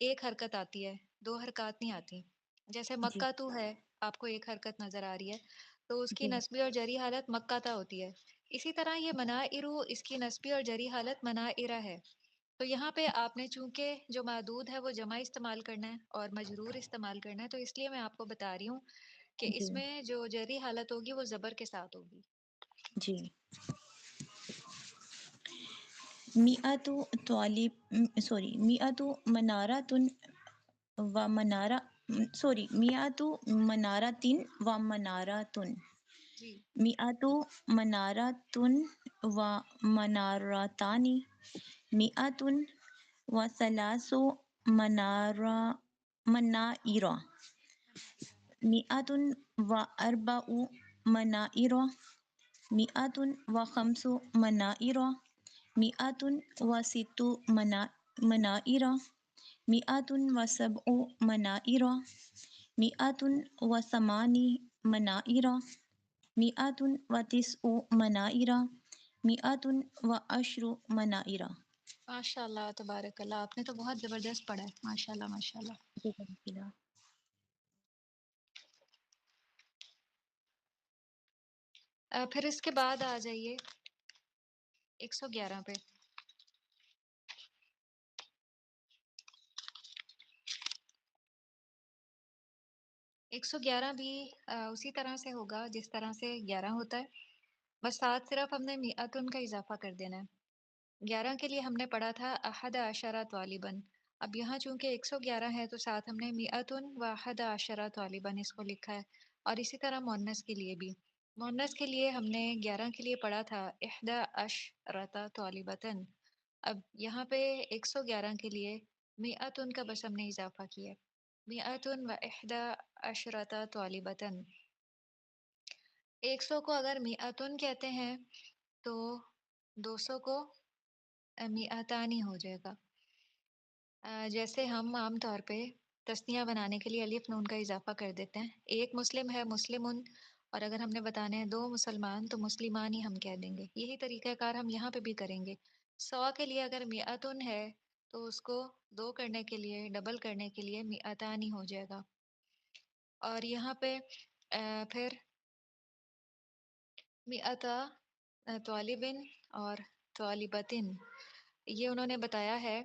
Speaker 6: ایک حرکت آتی ہے، 2 حرکات نہیں آتی. جیسے
Speaker 7: جی
Speaker 6: مکہ تو ہے، آپ کو ایک حرکت نظر آ رہی ہے، تو اس کی
Speaker 7: جی
Speaker 6: نسبی اور جری حالت مکہ ہوتی ہے. اسی طرح یہ منائرو، اس کی نسبی اور جری حالت منائرہ ہے. تو یہاں پہ آپ نے چونکہ جو معدود ہے وہ جمع استعمال کرنا ہے اور مجرور استعمال کرنا ہے، تو اس لیے میں آپ کو بتا رہی ہوں کہ
Speaker 7: جی
Speaker 6: اس میں جو جری حالت ہوگی وہ زبر کے ساتھ ہوگی.
Speaker 7: جی. میعۃ طالب سوری میعۃ منارۃ و منارہ سوری میعۃ منارۃ و منارۃ.
Speaker 6: جی
Speaker 7: میعۃ منارۃ و منارتان. میعۃ و ثلاث منائر. میعۃ و اربع منائر. میعۃ و خمس منائر. میعۃ و ست منائر. میعۃ و سبع منائر. میعۃ و ثمانی منائر. میعۃ و تسع منائر. میعۃ و عشر منائر.
Speaker 6: ماشاء اللہ تبارک اللہ، آپ نے تو بہت زبردست پڑھا ہے، ماشاء اللہ ماشاء اللہ. پھر اس کے بعد آ جائیے 111 پہ. 111 بھی اسی طرح سے ہوگا جس طرح سے 11 ہوتا ہے، بس ساتھ صرف ہم نے میعتن کا اضافہ کر دینا ہے. 11 کے لیے ہم نے پڑھا تھا احد عشرہ طالباً. اب یہاں چونکہ 111 ہے تو ساتھ ہم نے میعتن و احد عشرہ طالباً اس کو لکھا ہے. اور اسی طرح مؤنث کے لیے بھی، مؤنث کے لیے ہم نے 11 کے لیے پڑھا تھا احدى عشرة طالبة. اب یہاں پہ 111 کے لیے میعتن کا بس ہم نے اضافہ کیا ہے، میعتن و احدى عشرة طالبة. 100 کو اگر میعتن کہتے ہیں تو 200 کو میعتانی ہو جائے گا. جیسے ہم عام طور پہ تسنیہ بنانے کے لیے الف نون کا اضافہ کر دیتے ہیں. ایک مسلم ہے مسلمن، اور اگر ہم نے بتانے ہیں 2 مسلمان تو مسلمان ہی ہم کہہ دیں گے. یہی طریقہ کار ہم یہاں پہ بھی کریں گے. 100 کے لیے اگر میعتن ہے تو اس کو 2 کرنے کے لیے، ڈبل کرنے کے لیے میعتانی ہو جائے گا. اور یہاں پہ پھر میعتا طالبن اور طالبتن، یہ انہوں نے بتایا ہے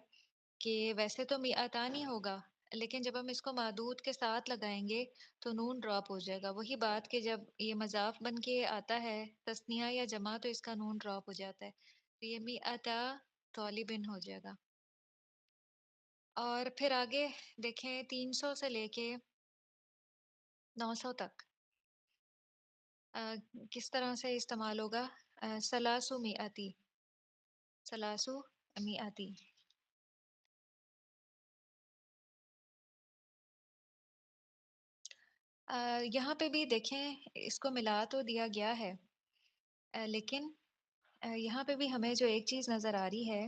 Speaker 6: کہ ویسے تو میعتان ہی ہوگا، لیکن جب ہم اس کو معدود کے ساتھ لگائیں گے تو نون ڈراپ ہو جائے گا. وہی بات کہ جب یہ مضاف بن کے آتا ہے تثنیہ یا جمع تو اس کا نون ڈراپ ہو جاتا ہے، تو یہ میعتا طالبن ہو جائے گا. اور پھر آگے دیکھیں 300 سے لے کے 900 تک کس طرح سے استعمال ہوگا. سلاسو میعتی، سلاسو میعتی. یہاں پہ بھی دیکھیں اس کو ملا تو دیا گیا ہے، لیکن یہاں پہ بھی ہمیں جو ایک چیز نظر آ رہی ہے،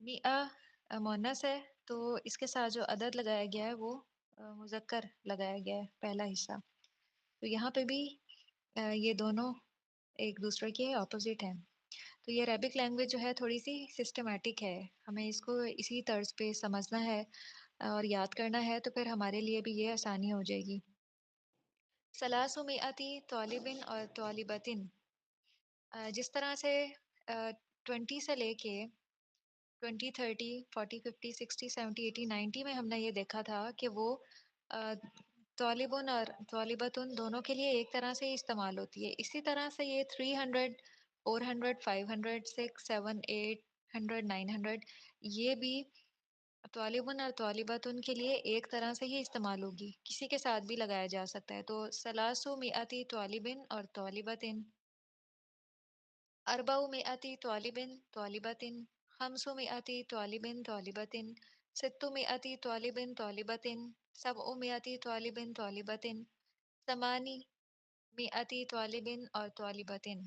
Speaker 6: میعہ مؤنث ہے تو اس کے ساتھ جو عدد لگایا گیا ہے وہ مذکر لگایا گیا ہے، پہلا حصہ. تو یہاں پہ بھی یہ دونوں ایک دوسرے کے اپوزٹ ہیں. تو یہ عربک لینگویج جو ہے تھوڑی سی سسٹمیٹک ہے، ہمیں اس کو اسی طرز پہ سمجھنا ہے اور یاد کرنا ہے، تو پھر ہمارے لیے بھی یہ آسانی ہو جائے گی. سلاسو میعتی طالبن اور طالبتن، جس طرح سے 20 سے لے کے 20 30 40 50 60 70 80 90 میں ہم نے یہ دیکھا تھا کہ وہ طالبن اور طالبتن دونوں کے لیے ایک طرح سے ہی استعمال ہوتی ہے. اسی طرح سے یہ 300 400 500 6 7 800 900 یہ بھی طالبن اور طالبتن کے لیے ایک طرح سے ہی استعمال ہوگی، کسی کے ساتھ بھی لگایا جا سکتا ہے. تو سلاسو میعتی طالبن اور طالبتن، اربع میعتی طالبن طالبتن، خمس میعتی طالبن طالبتن، ست میعتی طالبن طالبتن، سبع میعتی طالبن طالبتن، ثمانی میعتی طالبن اور طالبتن.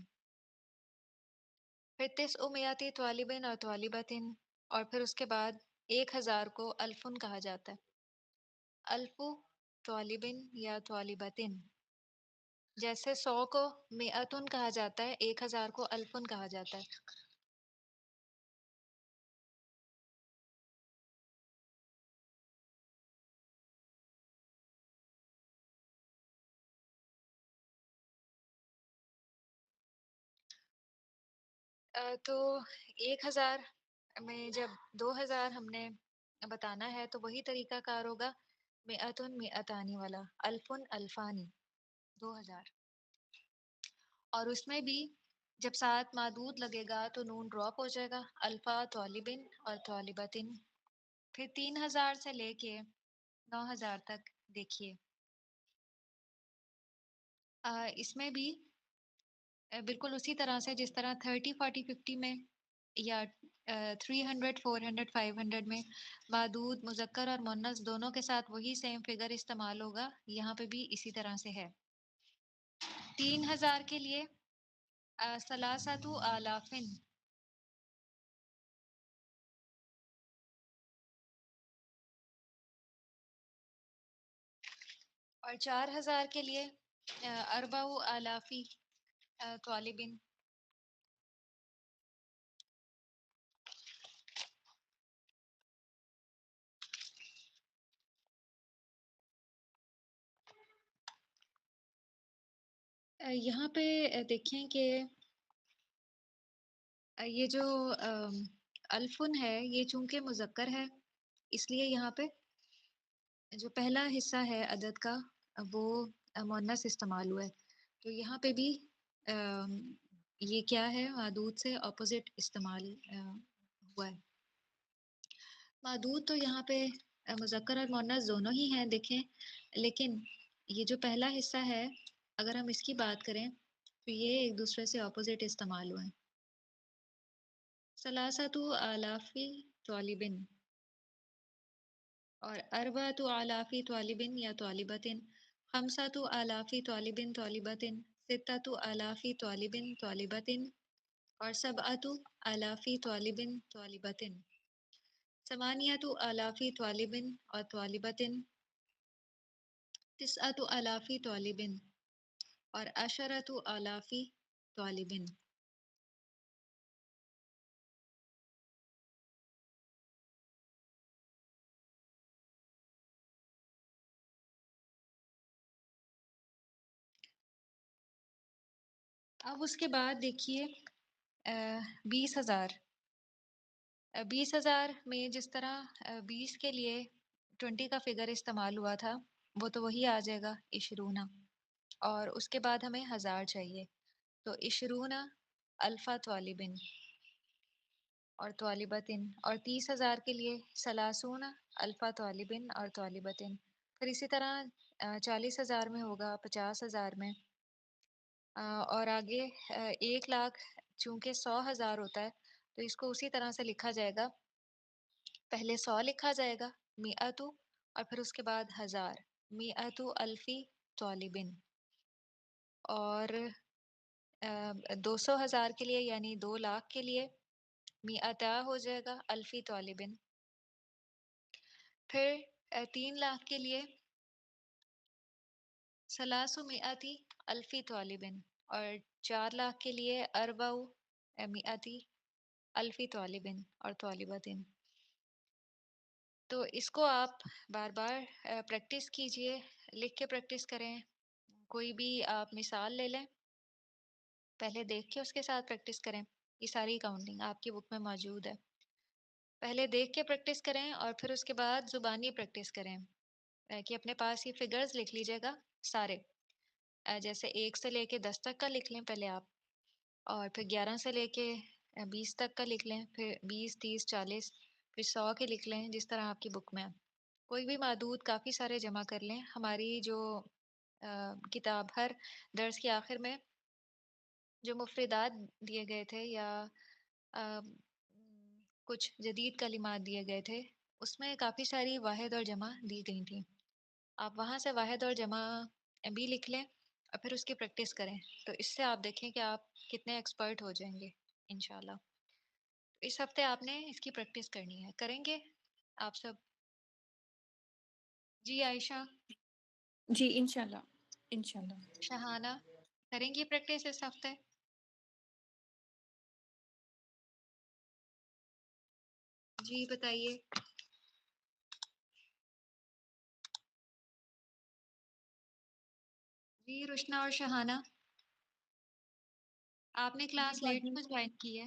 Speaker 6: پھر تسع میعتی طالبن اور طالبتن، اور پھر اس کے بعد 1000 کو الفن کہا جاتا ہے، الف طالبن یا طالبتن. جیسے 100 کو میعتن کہا جاتا ہے، 1000 کو الفن کہا جاتا ہے. تو 1000 میں جب 2000 ہم نے بتانا ہے تو وہی طریقہ کار ہوگا مئتن مئتانی والا، الفن الفانی 2000، اور اس میں بھی جب ساتھ معدود لگے گا تو نون ڈراپ ہو جائے گا، الفا طالبن اور طالبتن. پھر 3000 سے لے کے 9000 تک دیکھیے، اس میں بھی بالکل اسی طرح سے جس طرح 30 40 50 میں یا 300 400 500 میں معدود مذکر اور مؤنث دونوں کے ساتھ وہی سیم فگر استعمال ہوگا، یہاں پہ بھی اسی طرح سے ہے. 3000 کے لیے ثلاثۃ آلافن، اور 4000 کے لیے اربع آلافی طالبن. یہاں پہ دیکھیں کہ یہ جو الفن ہے یہ چونکہ مذکر ہے، اس لیے یہاں پہ جو پہلا حصہ ہے عدد کا وہ مؤنث استعمال ہوا ہے، تو یہاں پہ بھی یہ کیا ہے، معدود سے اپوزٹ استعمال ہوا ہے. معدود تو یہاں پہ مذکر اور مؤنث دونوں ہی ہیں دیکھیں، لیکن یہ جو پہلا حصہ ہے اگر ہم اس کی بات کریں تو یہ ایک دوسرے سے اپوزٹ استعمال ہوئے ہیں. ثلاثۃ آلافی طالبن اور اربعۃ آلافی طالبن یا طالبتن، خمسۃ آلافی طالبن طالبتن، ستۃ آلافی طالبن طالبتن، اور سبعۃ آلافی طالبن طالبتن، ثمانیۃ آلافی طالبن اور طالبتن، تسعۃ آلافی طالبن اور عشرۃ آلافی طالبن. اب اس کے بعد دیکھیے 20000. 20000 میں جس طرح 20 کے لیے 20 کا فگر استعمال ہوا تھا وہ تو وہی آ جائے گا عشرون، اور اس کے بعد ہمیں 1000 چاہیے، تو عشرون الفا طالبن اور طالبتن، اور 30000 کے لیے ثلاثون الفا طالبن اور طالبتن. پھر اسی طرح 40000 میں ہوگا، 50000 میں، اور آگے 1,00,000 چونکہ 100,000 ہوتا ہے تو اس کو اسی طرح سے لکھا جائے گا، پہلے 100 لکھا جائے گا میعتو، اور پھر اس کے بعد 1000 میعتو الفی طالبن. اور 200,000 کے لیے یعنی 2,00,000 کے لیے میعتا ہو جائے گا الفی طالبن. پھر 3,00,000 کے لیے ثلاثمائتی الفی طالبن، اور 4,00,000 کے لیے اربع مئتی الفی طالبن اور طالبتن. تو اس کو آپ بار بار پریکٹس کیجئے، لکھ کے پریکٹس کریں، کوئی بھی آپ مثال لے لیں، پہلے دیکھ کے اس کے ساتھ پریکٹس کریں. یہ ساری کاؤنٹنگ آپ کی بک میں موجود ہے، پہلے دیکھ کے پریکٹس کریں اور پھر اس کے بعد زبانی پریکٹس کریں کہ اپنے پاس یہ فگرز لکھ لیجئے گا سارے، جیسے 1 سے لے کے 10 تک کا لکھ لیں پہلے آپ، اور پھر 11 سے لے کے 20 تک کا لکھ لیں، پھر 20 30 40 پھر 100 کے لکھ لیں جس طرح آپ کی بک میں. کوئی بھی معدود کافی سارے جمع کر لیں. ہماری جو کتاب ہر درس کے آخر میں جو مفردات دیے گئے تھے یا کچھ جدید کلمات دیے گئے تھے اس میں کافی ساری واحد اور جمع دی گئی تھیں، آپ وہاں سے واحد اور جمع بھی لکھ لیں اور پھر اس کی پریکٹس کریں، تو اس سے آپ دیکھیں کہ آپ کتنے ایکسپرٹ ہو جائیں گے انشاءاللہ. اس ہفتے آپ نے اس کی پریکٹس کرنی ہے، کریں گے آپ سب؟ جی عائشہ،
Speaker 8: جی انشاءاللہ انشاءاللہ.
Speaker 6: شہانہ، کریں گی پریکٹس اس ہفتے؟ جی بتائیے. جی روشنا اور شہانہ، آپ نے
Speaker 7: جی
Speaker 6: کلاس لیٹ
Speaker 7: باجی،
Speaker 6: میں جوائن کی ہے.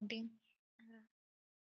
Speaker 6: counting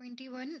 Speaker 9: 21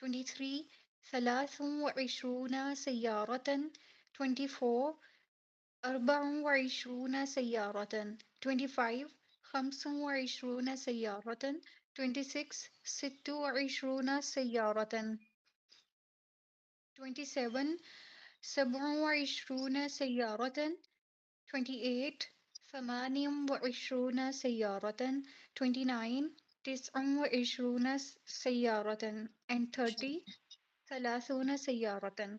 Speaker 9: 23 ثلاث وعشرون سيارة. 24 أربع وعشرون سيارة. 25 خمس وعشرون سيارة. 26 ست وعشرون سيارة. 27 سبع وعشرون سيارة. 28 ثمان وعشرون سيارة. 29 تسع وعشرون سيارة. and 30 ثلاثون سيارة.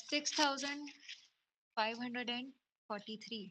Speaker 6: 6543।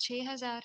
Speaker 6: 6000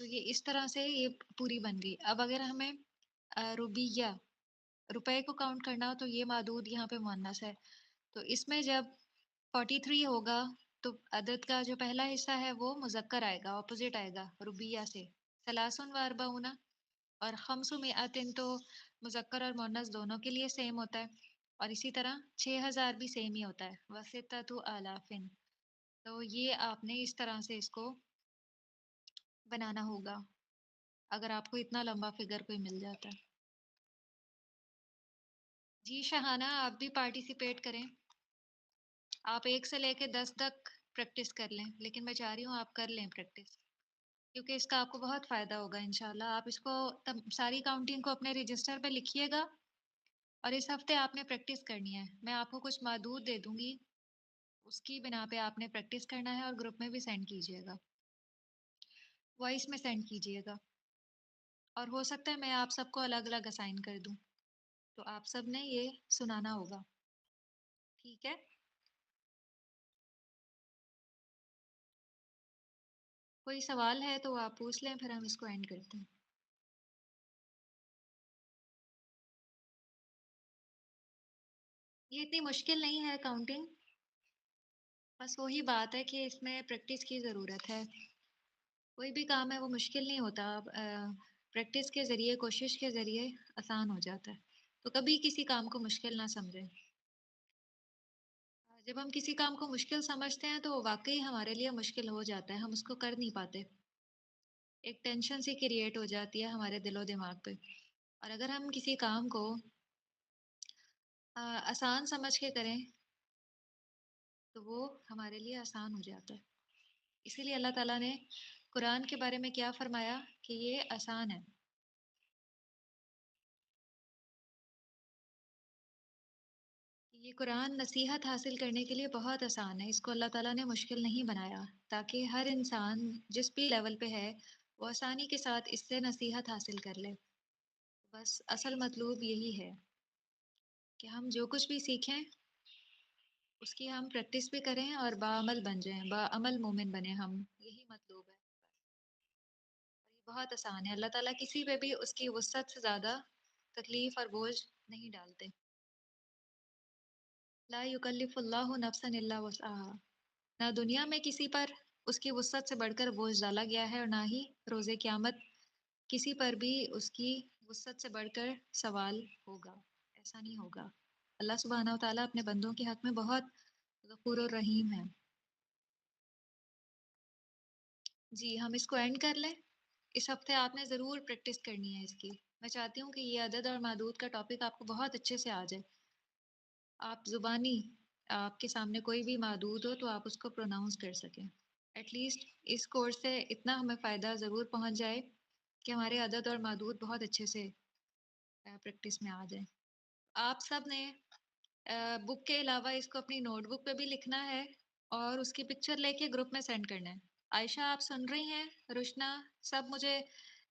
Speaker 6: تو یہ اس طرح سے یہ پوری بن گئی. اب اگر ہمیں روبیہ روپے کو کاؤنٹ کرنا ہو تو یہ معدود یہاں پہ مؤنث ہے. تو اس میں جب 43 ہوگا تو عدد کا جو پہلا حصہ ہے وہ مذکر آئے گا، اپوزٹ آئے گا روبیہ سے. ثلاثن و اربعون اور خمس مئتن تو مذکر اور مؤنث دونوں کے لیے سیم ہوتا ہے. اور اسی طرح 6000 بھی سیم ہی ہوتا ہے، وستۃ آلافن. تو یہ آپ نے اس طرح سے اس کو بنانا ہوگا اگر آپ کو اتنا لمبا فگر کوئی مل جاتا ہے. جی شہانہ آپ بھی پارٹیسپیٹ کریں. آپ 1 سے لے کے 10 تک پریکٹس کر لیں، لیکن میں چاہ رہی ہوں آپ کر لیں پریکٹس، کیونکہ اس کا آپ کو بہت فائدہ ہوگا انشاءاللہ. آپ اس کو ساری کاؤنٹنگ کو اپنے رجسٹر پہ لکھیے گا اور اس ہفتے آپ نے پریکٹس کرنی ہے. میں آپ کو کچھ معدود دے دوں گی، اس کی بنا پہ آپ نے پریکٹس کرنا ہے اور گروپ میں بھی سینڈ کیجیے گا، وائس میں سینڈ کیجیے گا. اور ہو سکتا ہے میں آپ سب کو الگ الگ اسائن کر دوں، تو آپ سب نے یہ سنانا ہوگا، ٹھیک ہے؟ کوئی سوال ہے تو آپ پوچھ لیں، پھر ہم اس کو اینڈ کرتے ہیں. یہ اتنی مشکل نہیں ہے کاؤنٹنگ، بس وہی بات ہے کہ اس میں پریکٹس کی ضرورت ہے. کوئی بھی کام ہے وہ مشکل نہیں ہوتا، پریکٹس کے ذریعے، کوشش کے ذریعے آسان ہو جاتا ہے. تو کبھی کسی کام کو مشکل نہ سمجھیں. جب ہم کسی کام کو مشکل سمجھتے ہیں تو واقعی ہمارے لیے مشکل ہو جاتا ہے، ہم اس کو کر نہیں پاتے. ایک ٹینشن سی کریٹ ہو جاتی ہے ہمارے دل و دماغ پہ. اور اگر ہم کسی کام کو آسان سمجھ کے کریں تو وہ ہمارے لیے آسان ہو جاتا ہے. اسی لیے اللہ تعالیٰ نے قرآن کے بارے میں کیا فرمایا کہ یہ آسان ہے. یہ قرآن نصیحت حاصل کرنے کے لیے بہت آسان ہے. اس کو اللہ تعالیٰ نے مشکل نہیں بنایا، تاکہ ہر انسان جس بھی لیول پہ ہے وہ آسانی کے ساتھ اس سے نصیحت حاصل کر لے. بس اصل مطلوب یہی ہے کہ ہم جو کچھ بھی سیکھیں اس کی ہم پریکٹس بھی کریں اور باعمل بن جائیں، باعمل مومن بنیں ہم، یہی مطلوب ہے. اور یہ بہت آسان ہے. اللہ تعالیٰ کسی پہ بھی اس کی وسعت سے زیادہ تکلیف اور بوجھ نہیں ڈالتے. لا یکلف اللہ نفسا الا وسعها. نہ دنیا میں کسی پر اس کی وسعت سے بڑھ کر بوجھ ڈالا گیا ہے، اور نہ ہی روز قیامت کسی پر بھی اس کی وسعت سے بڑھ کر سوال ہوگا. ایسا نہیں ہوگا. اللہ سبحانہ و تعالیٰ اپنے بندوں کے حق میں بہت غفور الرحیم ہے. جی ہم اس کو اینڈ کر لیں. اس ہفتے آپ نے ضرور پریکٹس کرنی ہے اس کی. میں چاہتی ہوں کہ یہ عدد اور معدود کا ٹاپک آپ کو بہت اچھے سے آ جائے. آپ زبانی آپ کے سامنے کوئی بھی معدود ہو تو آپ اس کو پروناؤنس کر سکیں. ایٹ لیسٹ اس کورس سے اتنا ہمیں فائدہ ضرور پہنچ جائے کہ ہمارے عدد اور معدود بہت اچھے سے پریکٹس میں آ جائیں. آپ سب نے بک کے علاوہ اس کو اپنی نوٹ بک پہ بھی لکھنا ہے اور اس کی پکچر لے کے گروپ میں سینڈ کرنا ہے. عائشہ آپ سن رہی ہیں؟ رشنا سب مجھے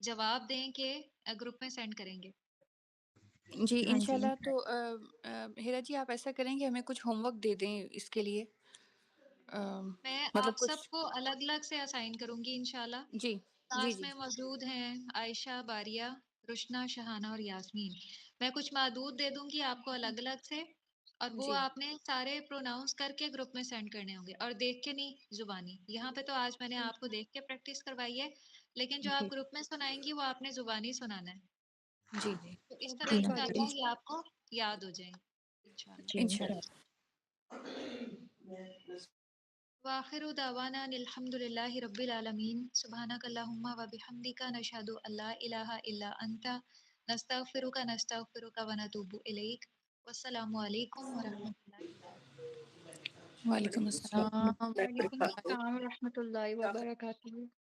Speaker 6: جواب دیں کہ گروپ میں سینڈ کریں گے.
Speaker 4: جی
Speaker 7: ہاں جی.
Speaker 4: انشاءاللہ. تو ہیرا جی آپ ایسا کریں کہ ہمیں کچھ ہوم ورک دے دیں اس کے لیے،
Speaker 6: میں
Speaker 4: مطلب
Speaker 6: آپ سب
Speaker 4: کچھ.
Speaker 6: کو الگ الگ سے اسائن کروں گی انشاءاللہ.
Speaker 4: جی جی
Speaker 6: کلاس
Speaker 4: جی
Speaker 6: میں موجود ہیں عائشہ، باریہ، رشنا، شہانہ اور یاسمین. میں کچھ معدود دے دوں گی آپ کو الگ الگ سے، اور وہ
Speaker 4: جی
Speaker 6: آپ نے سارے پروناؤنس کر کے گروپ میں سینڈ کرنے ہوں گے، اور دیکھ کے نہیں، زبانی. یہاں پہ تو آج میں نے آپ کو دیکھ کے پریکٹس کروائی ہے، لیکن جو
Speaker 4: جی
Speaker 6: آپ گروپ میں سنائیں گی وہ آپ نے زبانی سنانا ہے.
Speaker 4: جی
Speaker 6: تو اس طرح
Speaker 7: جی
Speaker 6: انشاءاللہ یہ آپ کو یاد ہو جائیں گے انشاءاللہ.
Speaker 7: جی
Speaker 4: انشاءاللہ.
Speaker 6: وآخر دعوانا ان الحمد للہ رب العالمین. سبحانک اللہم و بحمدک، نشہد ان لا الہ الا انت، نستغفرک ونتوب الیک. والسلام علیکم ورحمۃ اللہ وبرکاتہ.
Speaker 4: وعلیکم السلام.
Speaker 9: وعلیکم السلام ورحمۃ اللہ وبرکاتہ.